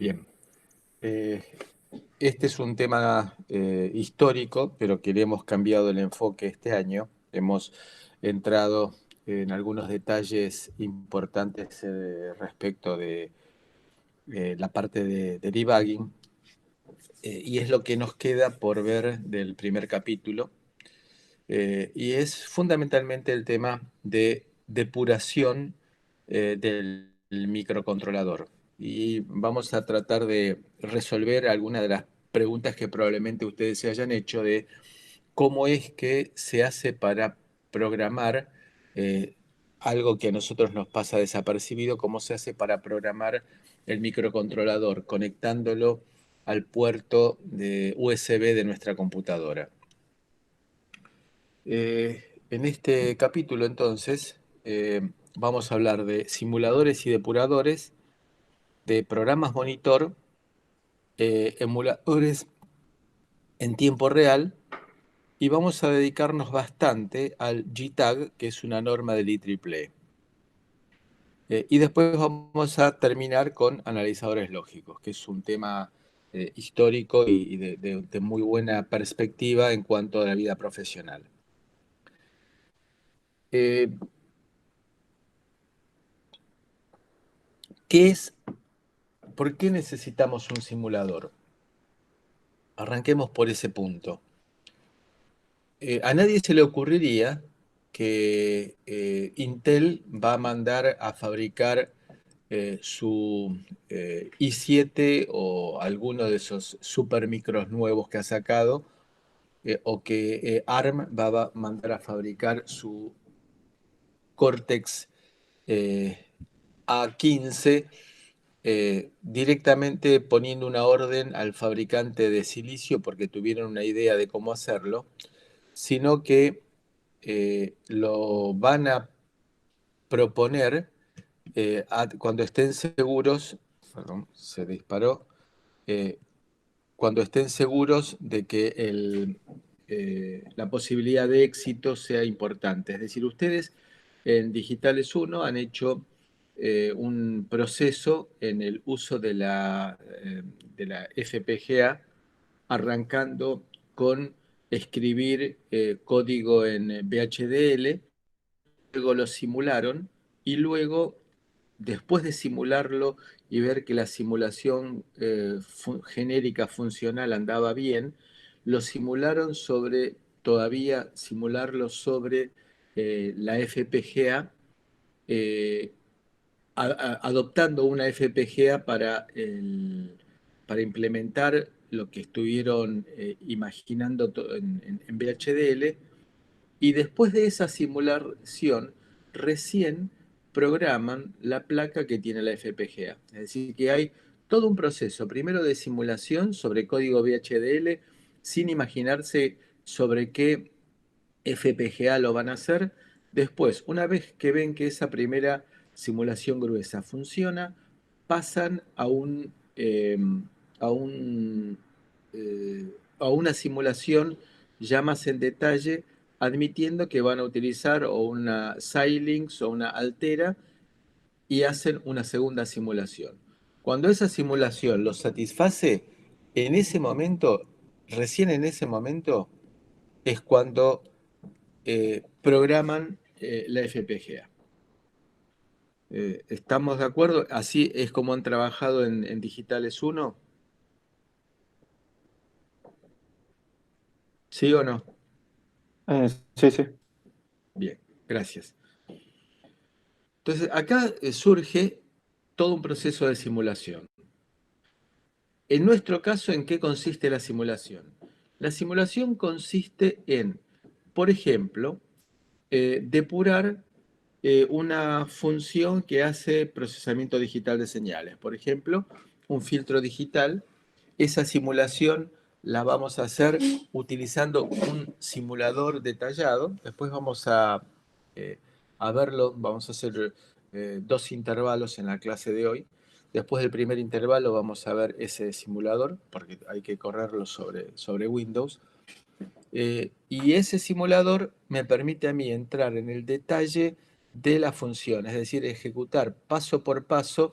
Bien. Eh, este es un tema histórico, pero que le hemos cambiado el enfoque este año. Hemos entrado en algunos detalles importantes respecto de la parte de debugging, y es lo que nos queda por ver del primer capítulo. Y es fundamentalmente el tema de depuración del microcontrolador. Y vamos a tratar de resolver algunas de las preguntas que probablemente ustedes se hayan hecho de cómo es que se hace para programar eh, algo que a nosotros nos pasa desapercibido, cómo se hace para programar el microcontrolador conectándolo al puerto de USB de nuestra computadora. En este capítulo, entonces, vamos a hablar de simuladores y depuradores, de programas monitor, emuladores en tiempo real, y vamos a dedicarnos bastante al JTAG, que es una norma del IEEE. Y después vamos a terminar con analizadores lógicos, que es un tema histórico y de muy buena perspectiva en cuanto a la vida profesional. Eh, ¿Qué es ¿Por qué necesitamos un simulador? Arranquemos por ese punto. A nadie se le ocurriría que Intel va a mandar a fabricar su i7 o alguno de esos supermicros nuevos que ha sacado, o que ARM va a mandar a fabricar su Cortex A15, directamente poniendo una orden al fabricante de silicio porque tuvieron una idea de cómo hacerlo, sino que lo van a proponer cuando estén seguros, perdón, se disparó, eh, cuando estén seguros de que la posibilidad de éxito sea importante. Es decir, ustedes en Digitales 1 han hecho un proceso en el uso de la FPGA, arrancando con escribir código en VHDL, luego lo simularon y luego, después de simularlo y ver que la simulación genérica funcional andaba bien, lo simularon sobre, todavía simularlo sobre la FPGA, eh, adoptando una FPGA para implementar lo que estuvieron imaginando en VHDL, y después de esa simulación recién programan la placa que tiene la FPGA. Es decir, que hay todo un proceso, primero de simulación sobre código VHDL, sin imaginarse sobre qué FPGA lo van a hacer. Después, una vez que ven que esa primera simulación gruesa funciona, pasan a un, a una simulación ya más en detalle, admitiendo que van a utilizar o una Xilinx o una Altera, y hacen una segunda simulación. Cuando esa simulación los satisface, en ese momento, recién en ese momento, es cuando programan la FPGA. ¿Estamos de acuerdo? ¿Así es como han trabajado en Digitales 1? ¿Sí o no? Sí, sí. Bien, gracias. Entonces, acá surge todo un proceso de simulación. En nuestro caso, ¿en qué consiste la simulación? La simulación consiste en, por ejemplo, depurar una función que hace procesamiento digital de señales. Por ejemplo, un filtro digital. Esa simulación la vamos a hacer utilizando un simulador detallado. Después vamos eh, a verlo, vamos a hacer dos intervalos en la clase de hoy. Después del primer intervalo vamos a ver ese simulador, porque hay que correrlo sobre Windows. Y ese simulador me permite a mí entrar en el detalle de la función, es decir, ejecutar paso por paso,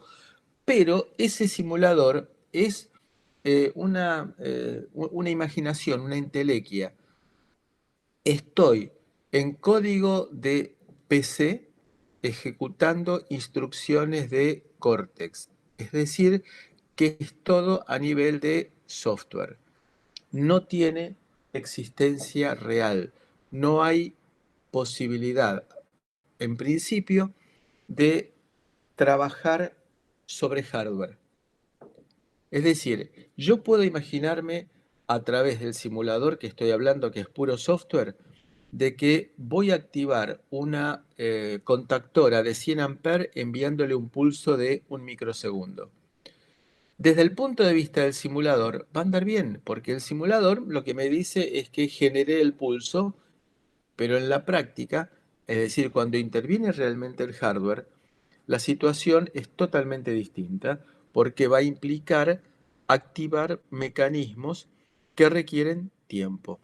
pero ese simulador es una imaginación, una entelequia. Estoy en código de PC ejecutando instrucciones de Cortex. Es decir, que es todo a nivel de software. No tiene existencia real. No hay posibilidad, en principio, de trabajar sobre hardware. Es decir, yo puedo imaginarme a través del simulador que estoy hablando, que es puro software, de que voy a activar una contactora de 100 amperes enviándole un pulso de 1 microsegundo. Desde el punto de vista del simulador, va a andar bien, porque el simulador lo que me dice es que generé el pulso, pero en la práctica, es decir, cuando interviene realmente el hardware, la situación es totalmente distinta, porque va a implicar activar mecanismos que requieren tiempo.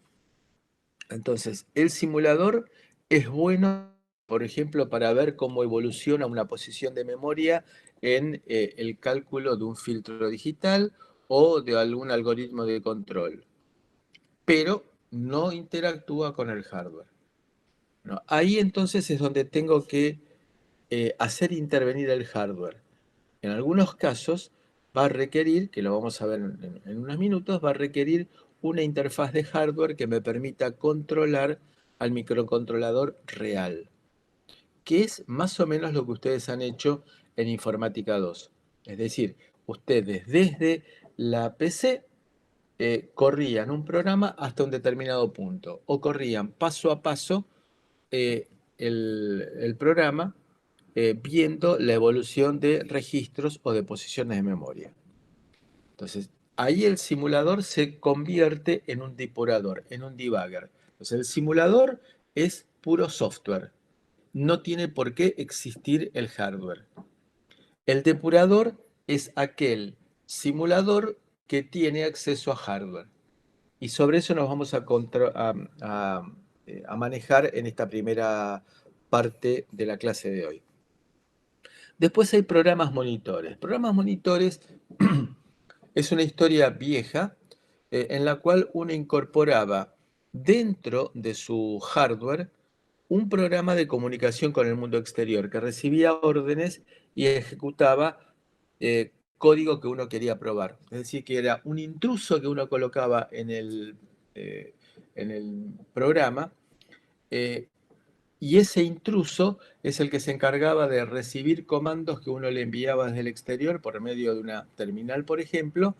Entonces, el simulador es bueno, por ejemplo, para ver cómo evoluciona una posición de memoria en el cálculo de un filtro digital o de algún algoritmo de control, pero no interactúa con el hardware. ¿No? Ahí entonces es donde tengo que hacer intervenir el hardware. En algunos casos va a requerir, que lo vamos a ver en unos minutos, va a requerir una interfaz de hardware que me permita controlar al microcontrolador real, que es más o menos lo que ustedes han hecho en Informática 2. Es decir, ustedes desde la PC corrían un programa hasta un determinado punto, o corrían paso a paso eh, el programa viendo la evolución de registros o de posiciones de memoria. Entonces, ahí el simulador se convierte en un depurador, en un debugger. Entonces, el simulador es puro software. No tiene por qué existir el hardware. El depurador es aquel simulador que tiene acceso a hardware. Y sobre eso nos vamos a manejar en esta primera parte de la clase de hoy. Después hay programas monitores. Programas monitores es una historia vieja en la cual uno incorporaba dentro de su hardware un programa de comunicación con el mundo exterior que recibía órdenes y ejecutaba código que uno quería probar. Es decir, que era un intruso que uno colocaba eh, en el programa eh, y ese intruso es el que se encargaba de recibir comandos que uno le enviaba desde el exterior por medio de una terminal, por ejemplo,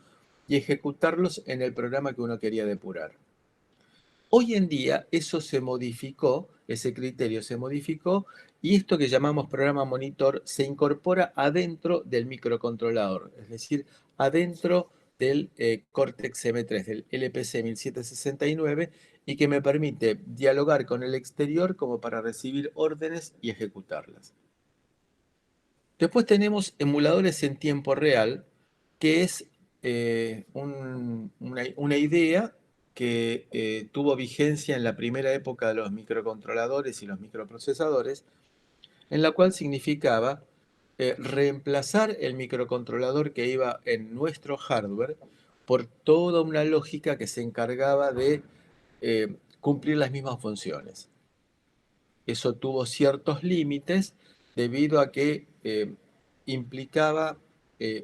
y ejecutarlos en el programa que uno quería depurar. Hoy en día eso se modificó, ese criterio se modificó, y esto que llamamos programa monitor se incorpora adentro del microcontrolador, es decir, adentro del Cortex M3, del LPC 1769, y que me permite dialogar con el exterior como para recibir órdenes y ejecutarlas. Después tenemos emuladores en tiempo real, que es una idea que tuvo vigencia en la primera época de los microcontroladores y los microprocesadores, en la cual significaba reemplazar el microcontrolador que iba en nuestro hardware por toda una lógica que se encargaba de cumplir las mismas funciones. Eso tuvo ciertos límites debido a que implicaba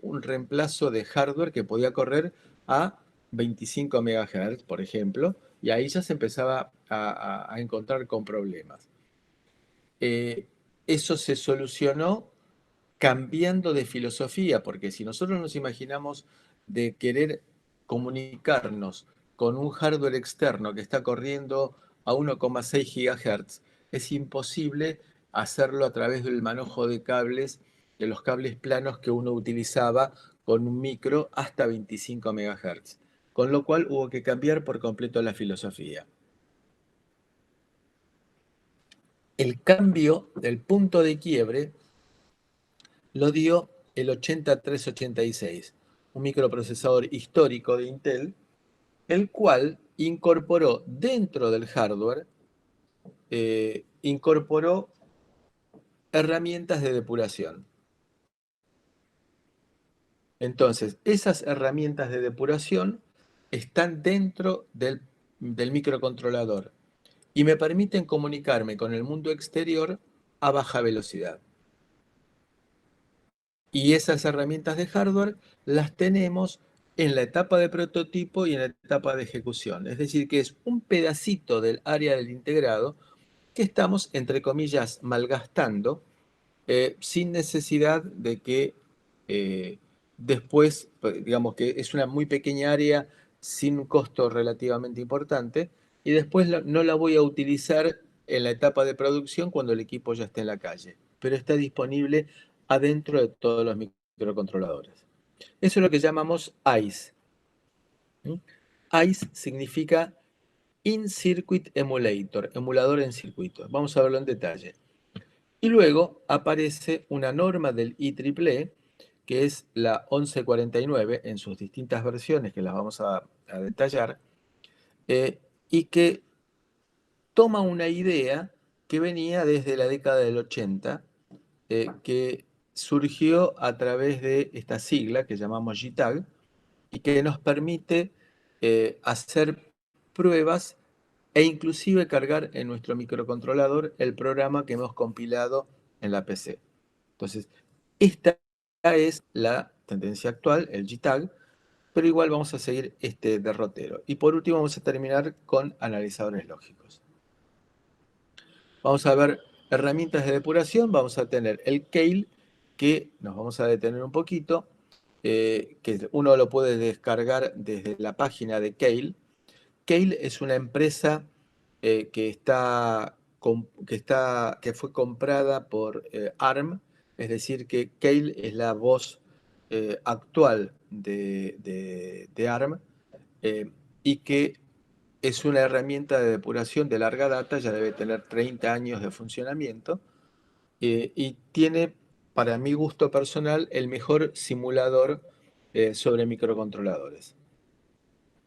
un reemplazo de hardware que podía correr a 25 MHz, por ejemplo, y ahí ya se empezaba a encontrar con problemas. Eh, Eso se solucionó cambiando de filosofía, porque si nosotros nos imaginamos de querer comunicarnos con un hardware externo que está corriendo a 1,6 GHz, es imposible hacerlo a través del manojo de cables, de los cables planos que uno utilizaba con un micro hasta 25 MHz. Con lo cual hubo que cambiar por completo la filosofía. El cambio del punto de quiebre lo dio el 8386, un microprocesador histórico de Intel, el cual incorporó dentro del hardware, incorporó herramientas de depuración. Entonces, esas herramientas de depuración están dentro del microcontrolador y me permiten comunicarme con el mundo exterior a baja velocidad. Y esas herramientas de hardware las tenemos en la etapa de prototipo y en la etapa de ejecución. Es decir, que es un pedacito del área del integrado que estamos, entre comillas, malgastando sin necesidad de que después, digamos que es una muy pequeña área sin un costo relativamente importante, y después no la voy a utilizar en la etapa de producción cuando el equipo ya esté en la calle, pero está disponible adentro de todos los microcontroladores. Eso es lo que llamamos ICE. ICE significa In-Circuit Emulator, emulador en circuito. Vamos a verlo en detalle. Y luego aparece una norma del IEEE, que es la 1149 en sus distintas versiones, que las vamos a detallar, y que toma una idea que venía desde la década del 80, que surgió a través de esta sigla que llamamos JTAG, y que nos permite hacer pruebas e inclusive cargar en nuestro microcontrolador el programa que hemos compilado en la PC. Entonces, esta es la tendencia actual, el JTAG, pero igual vamos a seguir este derrotero. Y por último vamos a terminar con analizadores lógicos. Vamos a ver herramientas de depuración, vamos a tener el Keil, que nos vamos a detener un poquito, que uno lo puede descargar desde la página de Keil. Keil es una empresa que fue comprada por ARM, es decir, que Keil es la voz actual de ARM, y que es una herramienta de depuración de larga data, ya debe tener 30 años de funcionamiento, y tiene, para mi gusto personal, el mejor simulador sobre microcontroladores.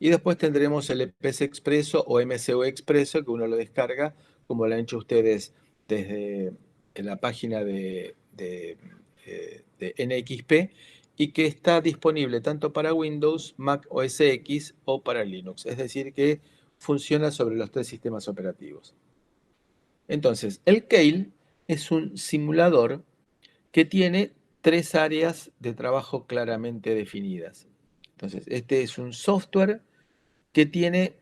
Y después tendremos el EPS Expresso o MCU Expresso, que uno lo descarga, como lo han hecho ustedes desde la página de NXP, y que está disponible tanto para Windows, Mac OS X o para Linux. Es decir, que funciona sobre los tres sistemas operativos. Entonces, el Keil es un simulador que tiene tres áreas de trabajo claramente definidas. Entonces, este es un software que tiene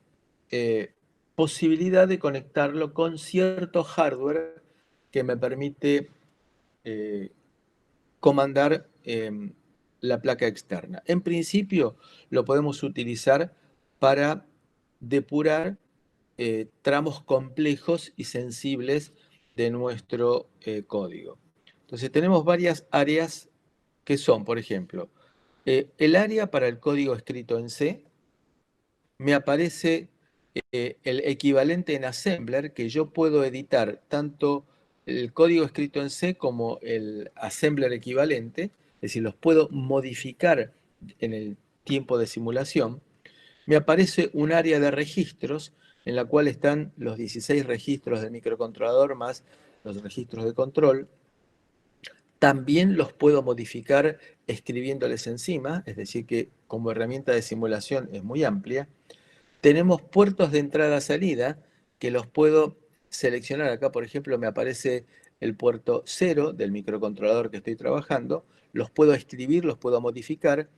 posibilidad de conectarlo con cierto hardware que me permite eh, comandar la placa externa. En principio lo podemos utilizar para depurar tramos complejos y sensibles de nuestro código. Entonces tenemos varias áreas que son, por ejemplo, el área para el código escrito en C. Me aparece el equivalente en Assembler, que yo puedo editar tanto el código escrito en C como el Assembler equivalente, es decir, los puedo modificar en el tiempo de simulación. Me aparece un área de registros en la cual están los 16 registros del microcontrolador más los registros de control. También los puedo modificar escribiéndoles encima, es decir, que como herramienta de simulación es muy amplia. Tenemos puertos de entrada-salida que los puedo seleccionar. Acá, por ejemplo, me aparece el puerto 0 del microcontrolador que estoy trabajando. Los puedo escribir, los puedo modificar.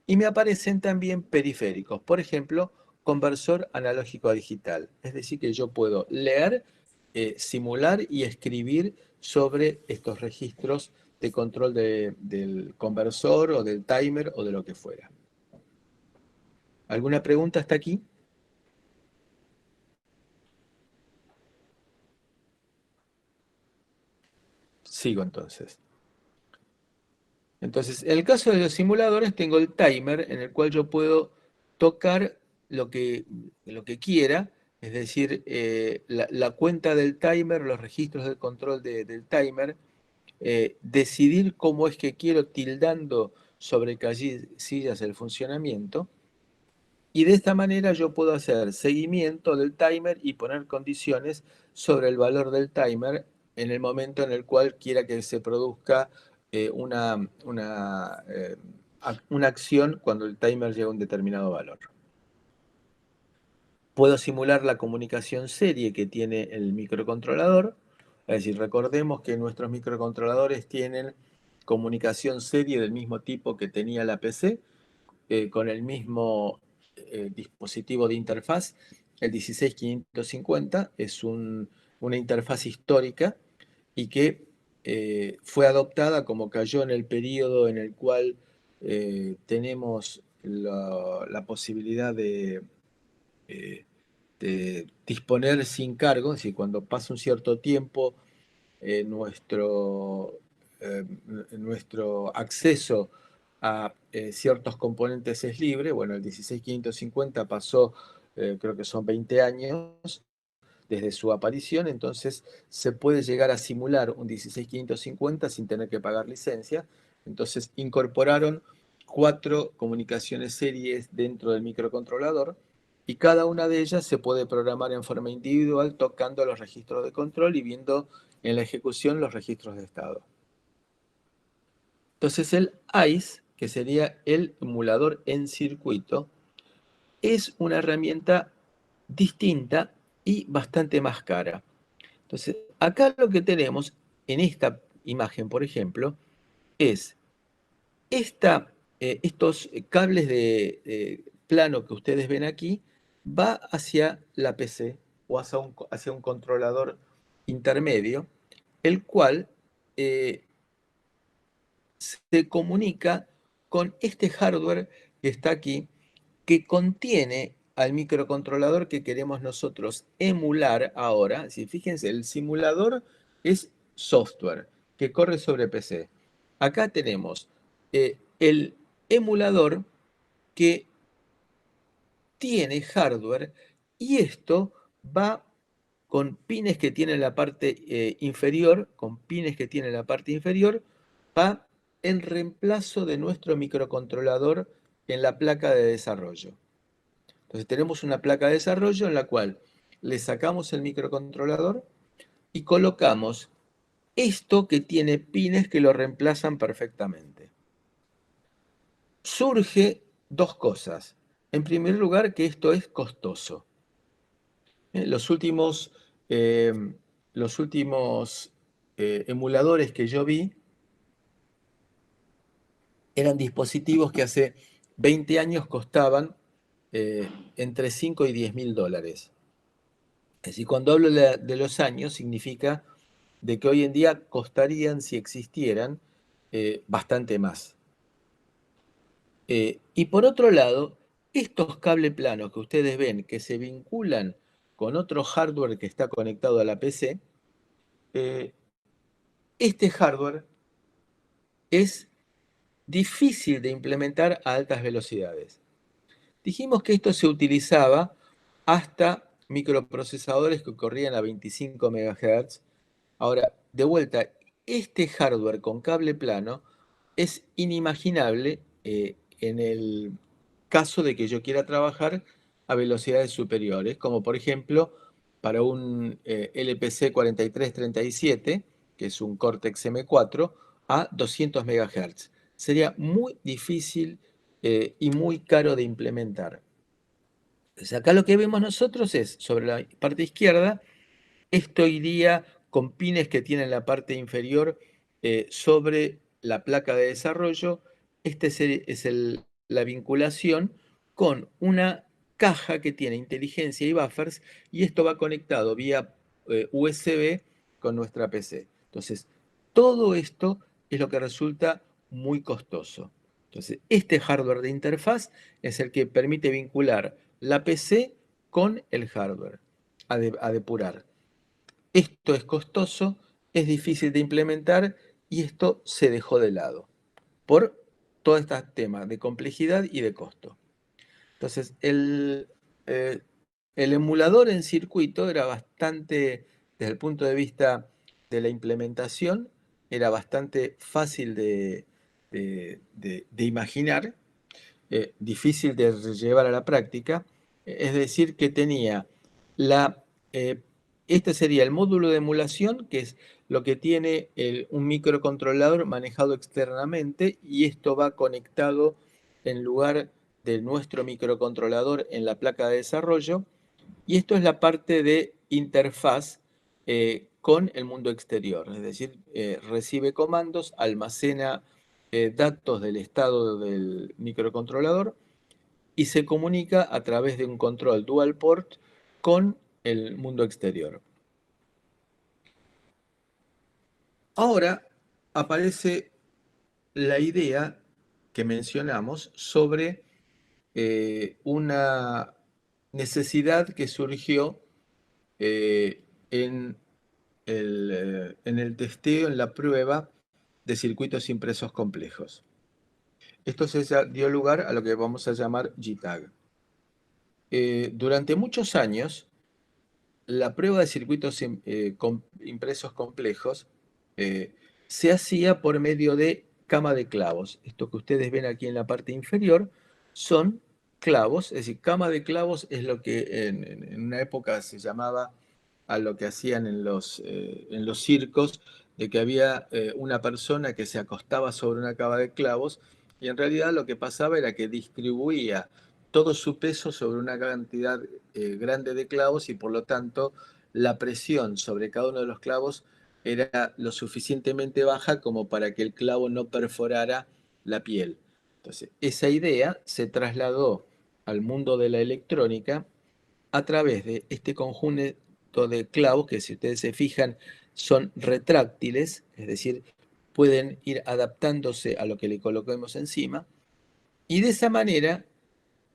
Y me aparecen también periféricos. Por ejemplo, conversor analógico a digital. Es decir, que yo puedo leer, simular y escribir sobre estos registros de control del conversor o del timer o de lo que fuera. ¿Alguna pregunta hasta aquí? Sigo entonces. Entonces, en el caso de los simuladores, tengo el timer en el cual yo puedo tocar lo que quiera, es decir, la cuenta del timer, los registros de control del timer, decidir cómo es que quiero tildando sobre casillas el funcionamiento, y de esta manera yo puedo hacer seguimiento del timer y poner condiciones sobre el valor del timer en el momento en el cual quiera que se produzca una una acción cuando el timer llega a un determinado valor. Puedo simular la comunicación serie que tiene el microcontrolador. Es decir, recordemos que nuestros microcontroladores tienen comunicación serie del mismo tipo que tenía la PC, con el mismo dispositivo de interfaz. El 16550 es una interfaz histórica y que fue adoptada como cayó en el periodo en el cual tenemos la posibilidad eh, de disponer sin cargo, es decir, cuando pasa un cierto tiempo, eh, nuestro, eh, nuestro acceso a ciertos componentes es libre. Bueno, el 16550 pasó, creo que son 20 años desde su aparición, entonces se puede llegar a simular un 16550 sin tener que pagar licencia. Entonces incorporaron 4 comunicaciones series dentro del microcontrolador y cada una de ellas se puede programar en forma individual tocando los registros de control y viendo en la ejecución los registros de estado. Entonces el ICE, que sería el emulador en circuito, es una herramienta distinta y bastante más cara. Entonces, acá lo que tenemos en esta imagen, por ejemplo, es estos cables de plano que ustedes ven aquí, va hacia la PC o hacia un controlador intermedio, el cual se comunica con este hardware que está aquí, que contiene al microcontrolador que queremos nosotros emular ahora. Si fíjense, el simulador es software que corre sobre PC. Acá tenemos el emulador que tiene hardware y esto va con pines que tiene en la parte inferior, con pines que tiene en la parte inferior, va en reemplazo de nuestro microcontrolador en la placa de desarrollo. Entonces tenemos una placa de desarrollo en la cual le sacamos el microcontrolador y colocamos esto que tiene pines que lo reemplazan perfectamente. Surge dos cosas. En primer lugar, que esto es costoso. Los últimos, eh, los últimos emuladores que yo vi eran dispositivos que hace 20 años costaban entre 5 y 10 mil dólares. Es decir, cuando hablo de los años, significa de que hoy en día costarían, si existieran, bastante más. Y por otro lado, estos cables planos que ustedes ven que se vinculan con otro hardware que está conectado a la PC, eh, este hardware es difícil de implementar a altas velocidades. Dijimos que esto se utilizaba hasta microprocesadores que corrían a 25 MHz. Ahora, de vuelta, este hardware con cable plano es inimaginable en el caso de que yo quiera trabajar a velocidades superiores, como por ejemplo para un LPC 4337, que es un Cortex M4, a 200 MHz. Sería muy difícil y muy caro de implementar. Entonces, acá lo que vemos nosotros es, sobre la parte izquierda, esto iría con pines que tiene en la parte inferior sobre la placa de desarrollo. Este es la vinculación con una caja que tiene inteligencia y buffers y esto va conectado vía USB con nuestra PC. Entonces, todo esto es lo que resulta muy costoso. Entonces, este hardware de interfaz es el que permite vincular la PC con el hardware, a depurar. Esto es costoso, es difícil de implementar y esto se dejó de lado por todo este tema de complejidad y de costo. Entonces, eh, el emulador en circuito era bastante, desde el punto de vista de la implementación, era bastante fácil de imaginar, difícil de llevar a la práctica. Es decir, que tenía la Este sería el módulo de emulación, que es lo que tiene un microcontrolador manejado externamente, y esto va conectado en lugar de nuestro microcontrolador en la placa de desarrollo. Y esto es la parte de interfaz con el mundo exterior, es decir, recibe comandos, almacena datos del estado del microcontrolador y se comunica a través de un control dual port con el mundo exterior. Ahora aparece la idea que mencionamos sobre una necesidad que surgió en en el testeo, en la prueba de circuitos impresos complejos. Esto dio lugar a lo que vamos a llamar JTAG. Durante muchos años, la prueba de circuitos impresos complejos se hacía por medio de cama de clavos. Esto que ustedes ven aquí en la parte inferior son clavos, es decir, cama de clavos es lo que en una época se llamaba a lo que hacían en los circos, de que había una persona que se acostaba sobre una cama de clavos y en realidad lo que pasaba era que distribuía todo su peso sobre una cantidad grande de clavos y por lo tanto la presión sobre cada uno de los clavos era lo suficientemente baja como para que el clavo no perforara la piel. Entonces, esa idea se trasladó al mundo de la electrónica a través de este conjunto de clavos que, si ustedes se fijan, son retráctiles, es decir, pueden ir adaptándose a lo que le coloquemos encima, y de esa manera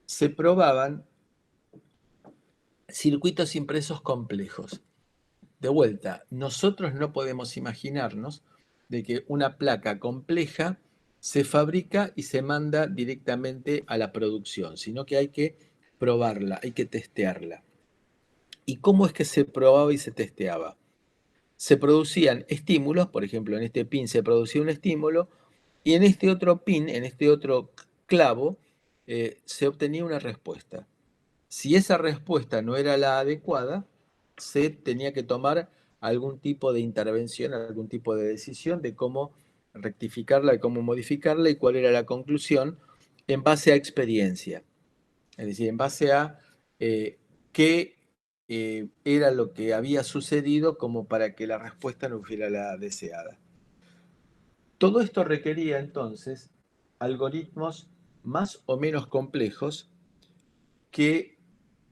se probaban circuitos impresos complejos. De vuelta, nosotros no podemos imaginarnos de que una placa compleja se fabrica y se manda directamente a la producción, sino que hay que probarla, hay que testearla. ¿Y cómo es que se probaba y se testeaba? Se producían estímulos, por ejemplo, en este pin se producía un estímulo, y en este otro pin, en este otro clavo, se obtenía una respuesta. Si esa respuesta no era la adecuada, se tenía que tomar algún tipo de intervención, algún tipo de decisión de cómo rectificarla, de cómo modificarla y cuál era la conclusión en base a experiencia. Es decir, en base a qué era lo que había sucedido como para que la respuesta no fuera la deseada. Todo esto requería entonces algoritmos más o menos complejos que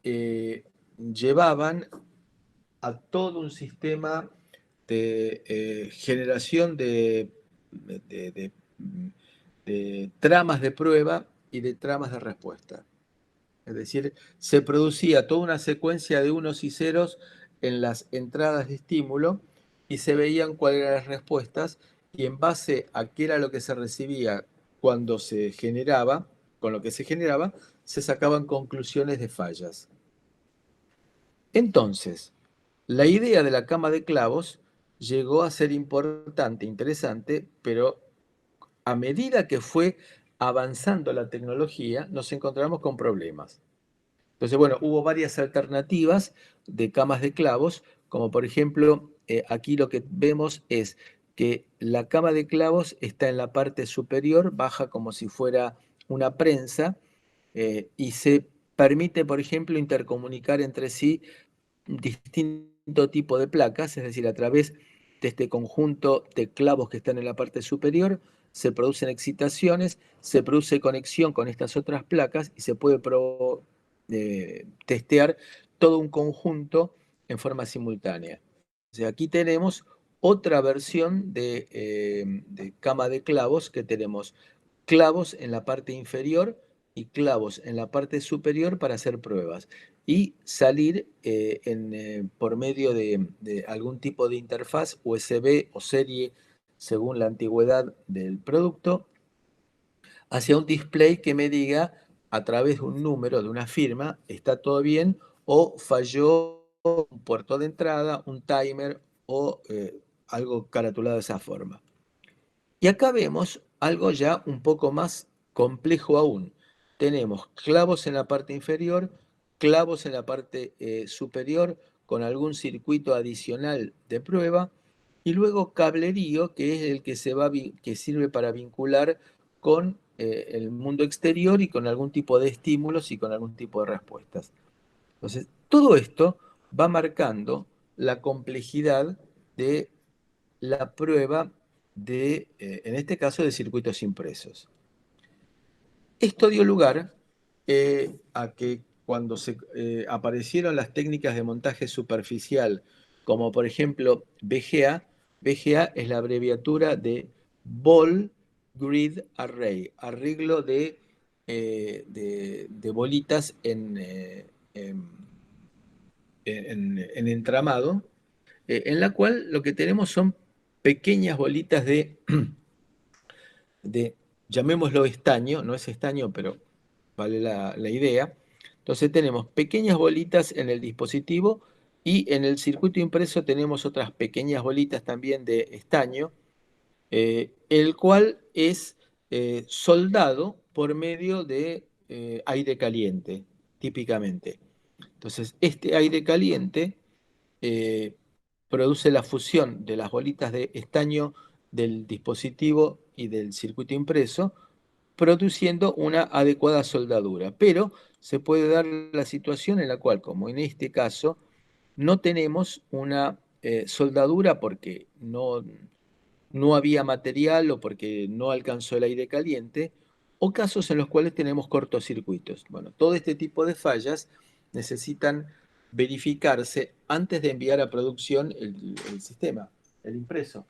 llevaban a todo un sistema de generación de- de tramas de prueba y de tramas de respuesta. Es decir, se producía toda una secuencia de unos y ceros en las entradas de estímulo y se veían cuáles eran las respuestas y en base a qué era lo que se recibía cuando se generaba, con lo que se generaba, se sacaban conclusiones de fallas. Entonces, la idea de la cama de clavos llegó a ser importante, interesante, pero a medida que fue avanzando la tecnología, nos encontramos con problemas. Entonces, bueno, hubo varias alternativas de camas de clavos, como por ejemplo, aquí lo que vemos es que la cama de clavos está en la parte superior, baja como si fuera una prensa, y se permite, por ejemplo, intercomunicar entre sí distinto tipo de placas, es decir, a través de este conjunto de clavos que están en la parte superior, se producen excitaciones, se produce conexión con estas otras placas y se puede testear todo un conjunto en forma simultánea. O sea, aquí tenemos otra versión de cama de clavos, que tenemos clavos en la parte inferior y clavos en la parte superior para hacer pruebas y salir por medio de algún tipo de interfaz USB o serie, según la antigüedad del producto, hacia un display que me diga a través de un número, de una firma, está todo bien o falló un puerto de entrada, un timer o algo caratulado de esa forma. Y acá vemos algo ya un poco más complejo aún. Tenemos clavos en la parte inferior, clavos en la parte superior, con algún circuito adicional de prueba, y luego cablerío, que es el que, que sirve para vincular con el mundo exterior y con algún tipo de estímulos y con algún tipo de respuestas. Entonces, todo esto va marcando la complejidad de la prueba de, en este caso, de circuitos impresos. Esto dio lugar a que cuando aparecieron las técnicas de montaje superficial, como por ejemplo VGA, VGA es la abreviatura de Ball Grid Array, arreglo de bolitas en entramado, en la cual lo que tenemos son pequeñas bolitas de, llamémoslo estaño, no es estaño, pero vale la idea. Entonces tenemos pequeñas bolitas en el dispositivo y en el circuito impreso tenemos otras pequeñas bolitas también de estaño, el cual es soldado por medio de aire caliente, típicamente. Entonces, este aire caliente eh, produce la fusión de las bolitas de estaño del dispositivo y del circuito impreso, produciendo una adecuada soldadura. Pero se puede dar la situación en la cual, como en este caso, no tenemos una soldadura porque no había material o porque no alcanzó el aire caliente, o casos en los cuales tenemos cortocircuitos. Bueno, todo este tipo de fallas necesitan verificarse antes de enviar a producción el sistema, el impreso.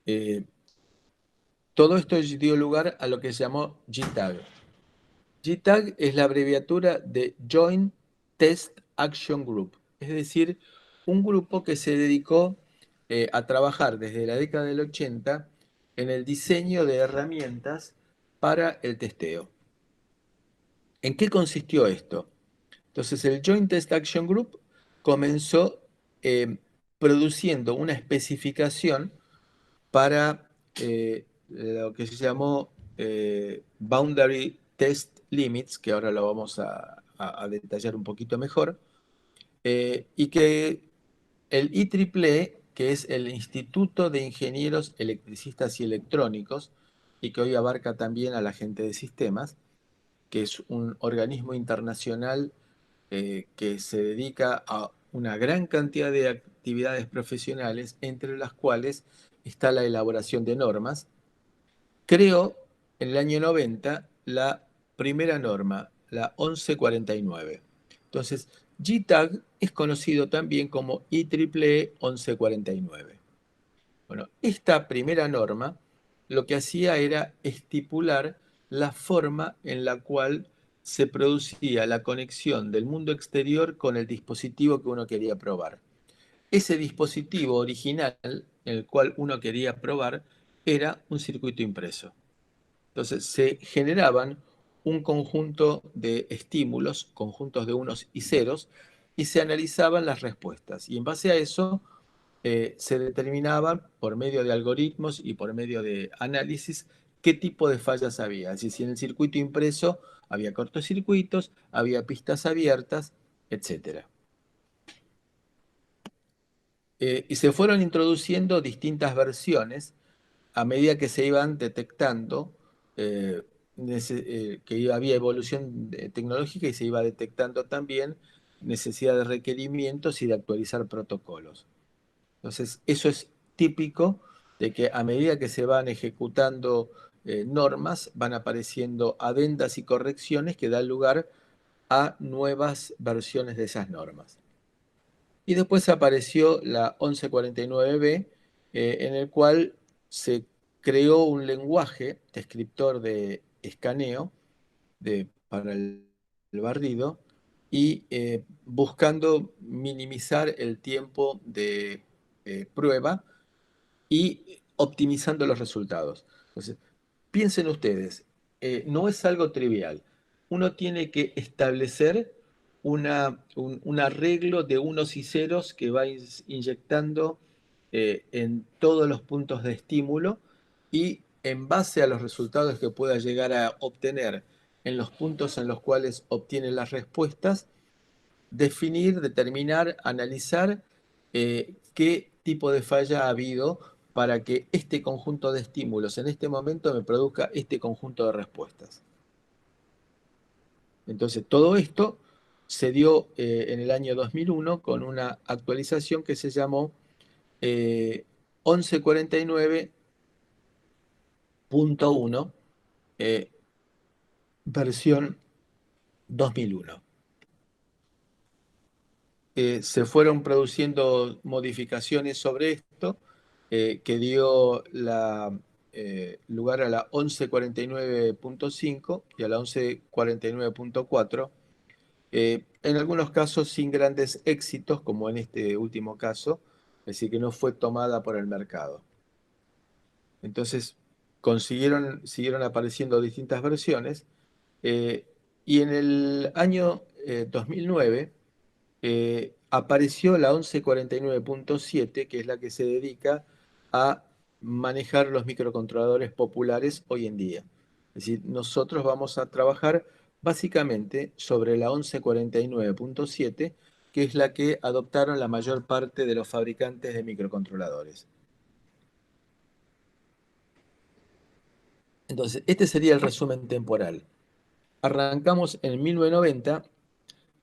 Eh, Todo esto dio lugar a lo que se llamó JTAG. JTAG es la abreviatura de Joint Test Action Group, es decir, un grupo que se dedicó a trabajar desde la década del 80 en el diseño de herramientas para el testeo. ¿En qué consistió esto? Entonces, el Joint Test Action Group comenzó produciendo una especificación para lo que se llamó Boundary Test Limits, que ahora lo vamos a detallar un poquito mejor, y que el IEEE, que es el Instituto de Ingenieros Electricistas y Electrónicos, y que hoy abarca también a la gente de sistemas, que es un organismo internacional que se dedica a una gran cantidad de actividades profesionales, entre las cuales está la elaboración de normas, creó en el año 90 la primera norma, la 1149. Entonces, GTAG es conocido también como IEEE 1149. Bueno, esta primera norma lo que hacía era estipular la forma en la cual se producía la conexión del mundo exterior con el dispositivo que uno quería probar. Ese dispositivo original, en el cual uno quería probar, era un circuito impreso. Entonces se generaban un conjunto de estímulos, conjuntos de unos y ceros, y se analizaban las respuestas. Y en base a eso se determinaban por medio de algoritmos y por medio de análisis qué tipo de fallas había. Es decir, si en el circuito impreso había cortocircuitos, había pistas abiertas, etc. Y se fueron introduciendo distintas versiones a medida que se iban detectando eh, que había evolución tecnológica y se iba detectando también necesidad de requerimientos y de actualizar protocolos. Entonces, eso es típico de que a medida que se van ejecutando normas, van apareciendo adendas y correcciones que dan lugar a nuevas versiones de esas normas. Y después apareció la 1149B, en el cual se creó un lenguaje descriptor de escaneo para el barrido y buscando minimizar el tiempo de prueba y optimizando los resultados. Entonces, piensen ustedes, no es algo trivial. Uno tiene que establecer un arreglo de unos y ceros que va inyectando en todos los puntos de estímulo y en base a los resultados que pueda llegar a obtener en los puntos en los cuales obtiene las respuestas, definir, determinar, analizar qué tipo de falla ha habido para que este conjunto de estímulos en este momento me produzca este conjunto de respuestas. Entonces, todo esto se dio en el año 2001 con una actualización que se llamó 1149.1, versión 2001. Se fueron produciendo modificaciones sobre esto, que dio lugar a la 1149.5 y a la 1149.4, en algunos casos sin grandes éxitos, como en este último caso, es decir, que no fue tomada por el mercado. Entonces, siguieron apareciendo distintas versiones, eh, y en el año 2009 apareció la 1149.7, que es la que se dedica a manejar los microcontroladores populares hoy en día. Es decir, nosotros vamos a trabajar básicamente sobre la 1149.7, que es la que adoptaron la mayor parte de los fabricantes de microcontroladores. Entonces, este sería el resumen temporal. Arrancamos en 1990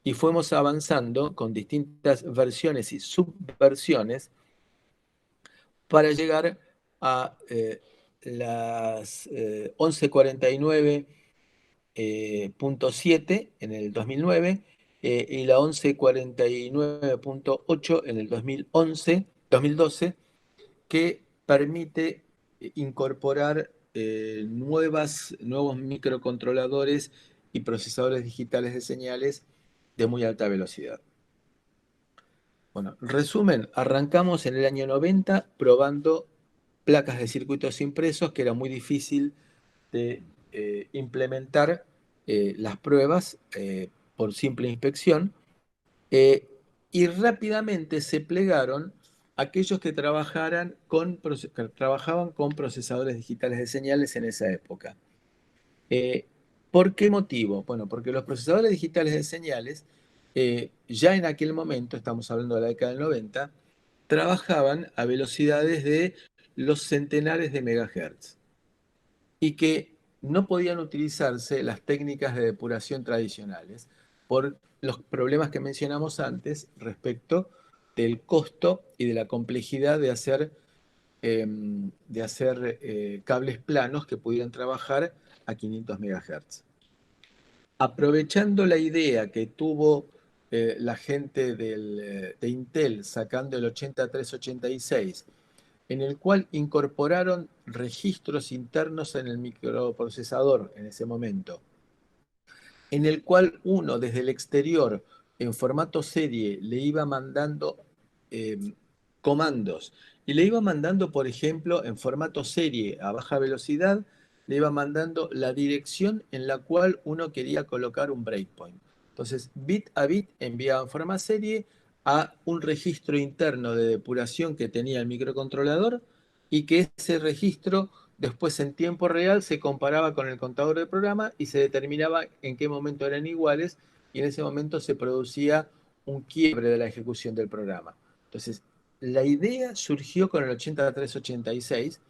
y fuimos avanzando con distintas versiones y subversiones para llegar a las 1149.7 en el 2009, y la 1149.8 en el 2012, que permite incorporar nuevos microcontroladores y procesadores digitales de señales de muy alta velocidad. Bueno, resumen, arrancamos en el año 90 probando placas de circuitos impresos, que era muy difícil de implementar las pruebas por simple inspección, eh, y rápidamente se plegaron aquellos que trabajaban con procesadores digitales de señales en esa época. Eh, ¿Por qué motivo? Bueno, porque los procesadores digitales de señales, ya en aquel momento, estamos hablando de la década del 90, trabajaban a velocidades de los centenares de megahertz y que no podían utilizarse las técnicas de depuración tradicionales por los problemas que mencionamos antes respecto del costo y de la complejidad de hacer cables planos que pudieran trabajar a 500 MHz. Aprovechando la idea que tuvo la gente de Intel sacando el 8386, en el cual incorporaron registros internos en el microprocesador en ese momento, en el cual uno desde el exterior, en formato serie, le iba mandando comandos. Y le iba mandando, por ejemplo, en formato serie a baja velocidad, le iba mandando la dirección en la cual uno quería colocar un breakpoint. Entonces, bit a bit enviaba en forma serie a un registro interno de depuración que tenía el microcontrolador, y que ese registro después en tiempo real se comparaba con el contador del programa y se determinaba en qué momento eran iguales, y en ese momento se producía un quiebre de la ejecución del programa. Entonces, la idea surgió con el 8386,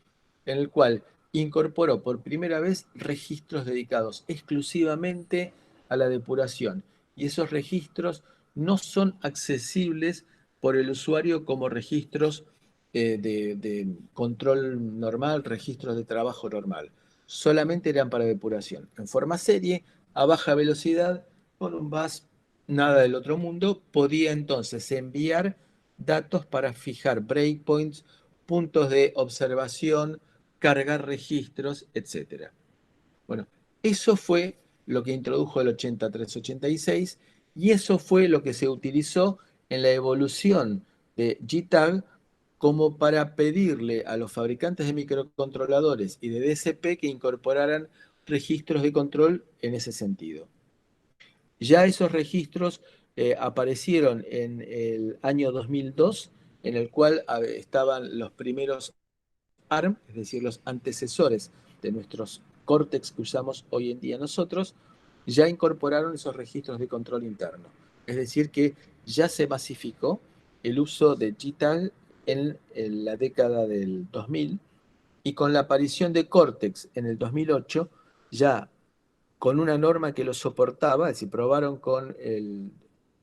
en el cual incorporó por primera vez registros dedicados exclusivamente a la depuración. Y esos registros no son accesibles por el usuario como registros de control normal, registros de trabajo normal. Solamente eran para depuración. En forma serie, a baja velocidad, con un bus, nada del otro mundo, podía entonces enviar datos para fijar breakpoints, puntos de observación, cargar registros, etc. Bueno, eso fue lo que introdujo el 8386, y eso fue lo que se utilizó en la evolución de JTAG como para pedirle a los fabricantes de microcontroladores y de DSP que incorporaran registros de control en ese sentido. Ya esos registros aparecieron en el año 2002, en el cual estaban los primeros es decir, los antecesores de nuestros Cortex que usamos hoy en día nosotros, ya incorporaron esos registros de control interno. Es decir, que ya se masificó el uso de JTAG en la década del 2000, y con la aparición de Cortex en el 2008, ya con una norma que lo soportaba, es decir, probaron con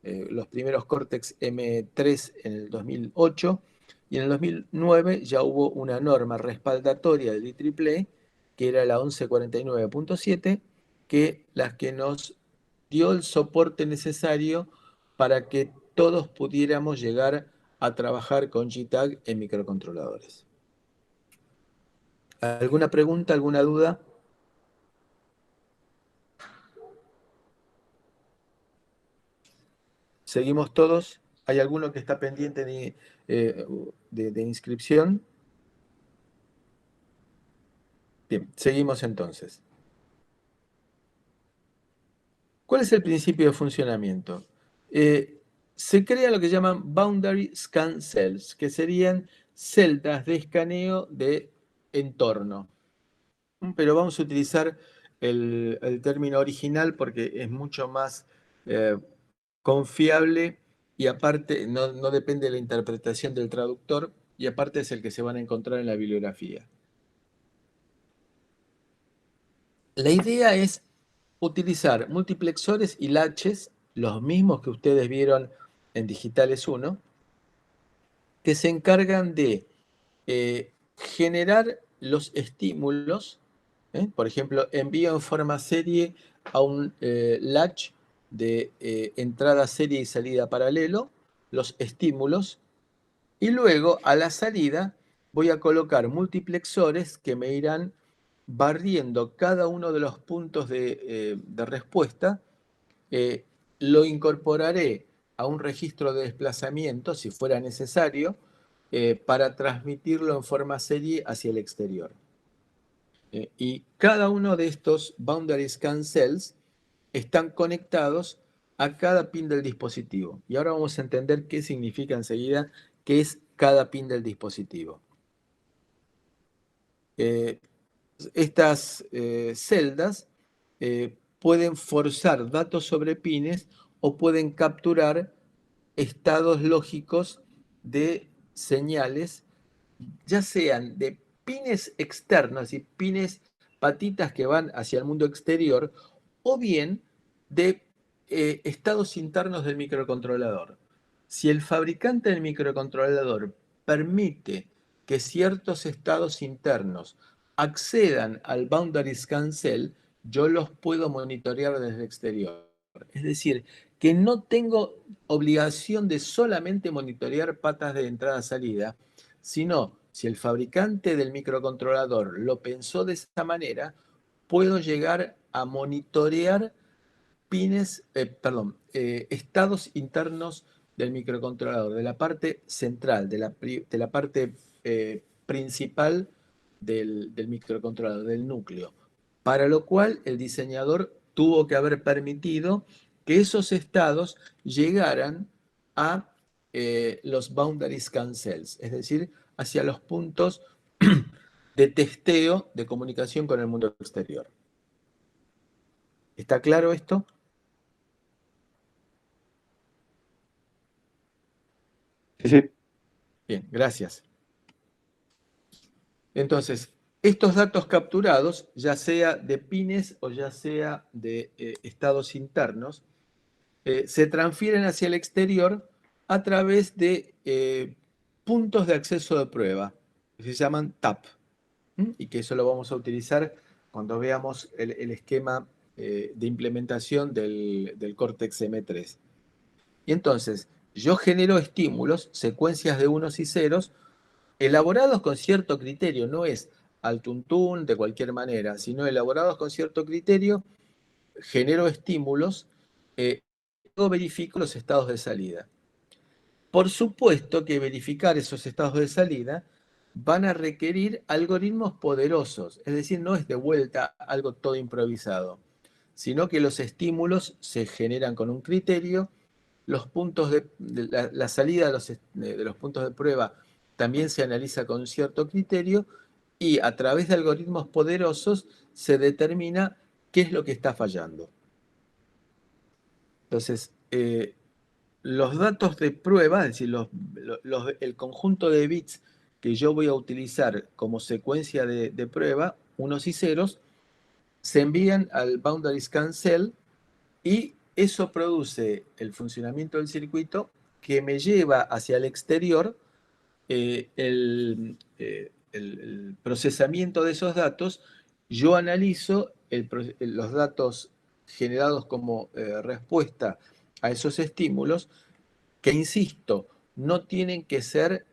los primeros Cortex M3 en el 2008, y en el 2009 ya hubo una norma respaldatoria del IEEE, que era la 1149.7, que nos dio el soporte necesario para que todos pudiéramos llegar a trabajar con JTAG en microcontroladores. ¿Alguna pregunta, alguna duda? ¿Seguimos todos? ¿Hay alguno que está pendiente de inscripción? Bien, seguimos entonces. ¿Cuál es el principio de funcionamiento? Se crea lo que llaman Boundary Scan Cells, que serían celdas de escaneo de entorno. Pero vamos a utilizar el término original porque es mucho más confiable, y aparte no depende de la interpretación del traductor, y aparte es el que se van a encontrar en la bibliografía. La idea es utilizar multiplexores y latches, los mismos que ustedes vieron en Digitales 1, que se encargan de generar los estímulos. Por ejemplo, envío en forma serie a un latch de entrada serie y salida paralelo los estímulos, y luego a la salida voy a colocar multiplexores que me irán barriendo cada uno de los puntos de respuesta. Lo incorporaré a un registro de desplazamiento, si fuera necesario, para transmitirlo en forma serie hacia el exterior. Y cada uno de estos Boundary Scan Cells están conectados a cada pin del dispositivo. Y ahora vamos a entender qué significa enseguida qué es cada pin del dispositivo. Estas celdas pueden forzar datos sobre pines o pueden capturar estados lógicos de señales, ya sean de pines externos y pines patitas que van hacia el mundo exterior, o bien de estados internos del microcontrolador. Si el fabricante del microcontrolador permite que ciertos estados internos accedan al Boundary Scan Cell, yo los puedo monitorear desde el exterior. Es decir, que no tengo obligación de solamente monitorear patas de entrada-salida, sino si el fabricante del microcontrolador lo pensó de esa manera, puedo llegar a monitorear estados internos del microcontrolador, de la parte central, de la parte principal del microcontrolador, del núcleo. Para lo cual el diseñador tuvo que haber permitido que esos estados llegaran a los boundary scan cells, es decir, hacia los puntos de testeo de comunicación con el mundo exterior. ¿Está claro esto? Sí, sí. Bien, gracias. Entonces, estos datos capturados, ya sea de pines o ya sea de estados internos, se transfieren hacia el exterior a través de puntos de acceso de prueba, que se llaman TAP, y que eso lo vamos a utilizar cuando veamos el esquema de implementación del Cortex M3. Y entonces, yo genero estímulos, secuencias de unos y ceros, elaborados con cierto criterio, no es al tuntún de cualquier manera, sino elaborados con cierto criterio, genero estímulos, luego verifico los estados de salida. Por supuesto que verificar esos estados de salida van a requerir algoritmos poderosos, es decir, no es de vuelta algo todo improvisado, sino que los estímulos se generan con un criterio, los puntos la salida de los puntos de prueba también se analiza con cierto criterio, y a través de algoritmos poderosos se determina qué es lo que está fallando. Entonces, los datos de prueba, es decir, el conjunto de bits que yo voy a utilizar como secuencia de prueba, unos y ceros, se envían al boundary scan cell y eso produce el funcionamiento del circuito que me lleva hacia el exterior el procesamiento de esos datos. Yo analizo los datos generados como respuesta a esos estímulos, que insisto, no tienen que ser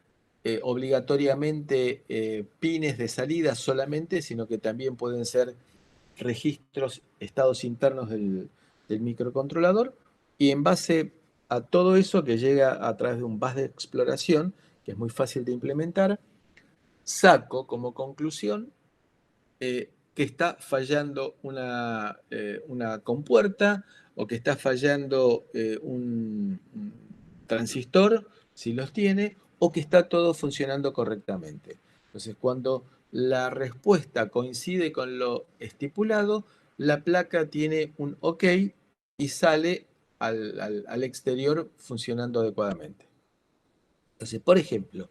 obligatoriamente pines de salida solamente, sino que también pueden ser registros, estados internos del microcontrolador, y en base a todo eso que llega a través de un bus de exploración, que es muy fácil de implementar, saco como conclusión que está fallando una compuerta o que está fallando un transistor, si los tiene, o que está todo funcionando correctamente. Entonces, cuando la respuesta coincide con lo estipulado, la placa tiene un OK y sale al exterior funcionando adecuadamente. Entonces, por ejemplo,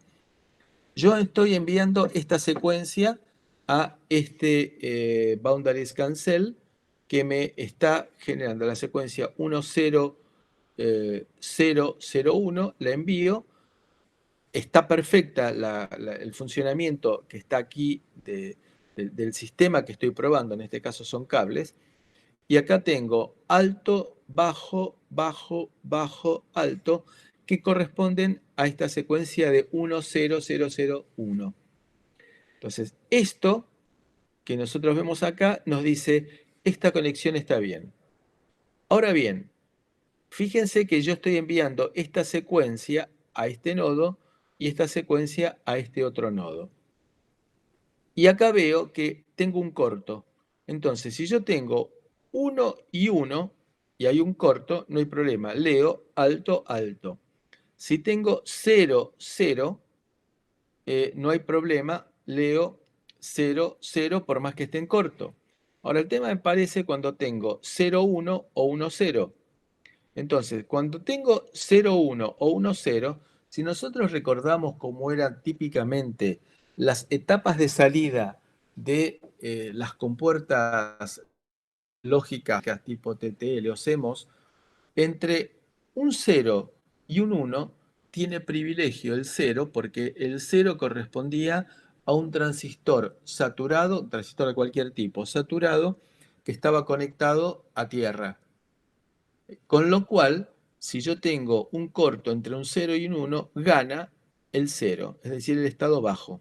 yo estoy enviando esta secuencia a este boundary scan cell que me está generando la secuencia 10001, la envío, está perfecta el funcionamiento que está aquí del sistema que estoy probando, en este caso son cables, y acá tengo alto, bajo, bajo, bajo, alto, que corresponden a esta secuencia de 10001. Entonces, esto que nosotros vemos acá nos dice, esta conexión está bien. Ahora bien, fíjense que yo estoy enviando esta secuencia a este nodo y esta secuencia a este otro nodo. Y acá veo que tengo un corto. Entonces, si yo tengo 1 y 1 y hay un corto, no hay problema. Leo alto, alto. Si tengo 0, 0, no hay problema. Leo 0, 0 por más que esté en corto. Ahora, el tema me parece cuando tengo 0, 1 o 1, 0. Entonces, cuando tengo 0, 1 o 1, 0, si nosotros recordamos cómo eran típicamente las etapas de salida de las compuertas lógicas tipo TTL o CMOS, entre un 0 y un 1 tiene privilegio el 0 porque el 0 correspondía a un transistor saturado, un transistor de cualquier tipo, saturado, que estaba conectado a tierra. Con lo cual, si yo tengo un corto entre un 0 y un 1, gana el 0, es decir, el estado bajo.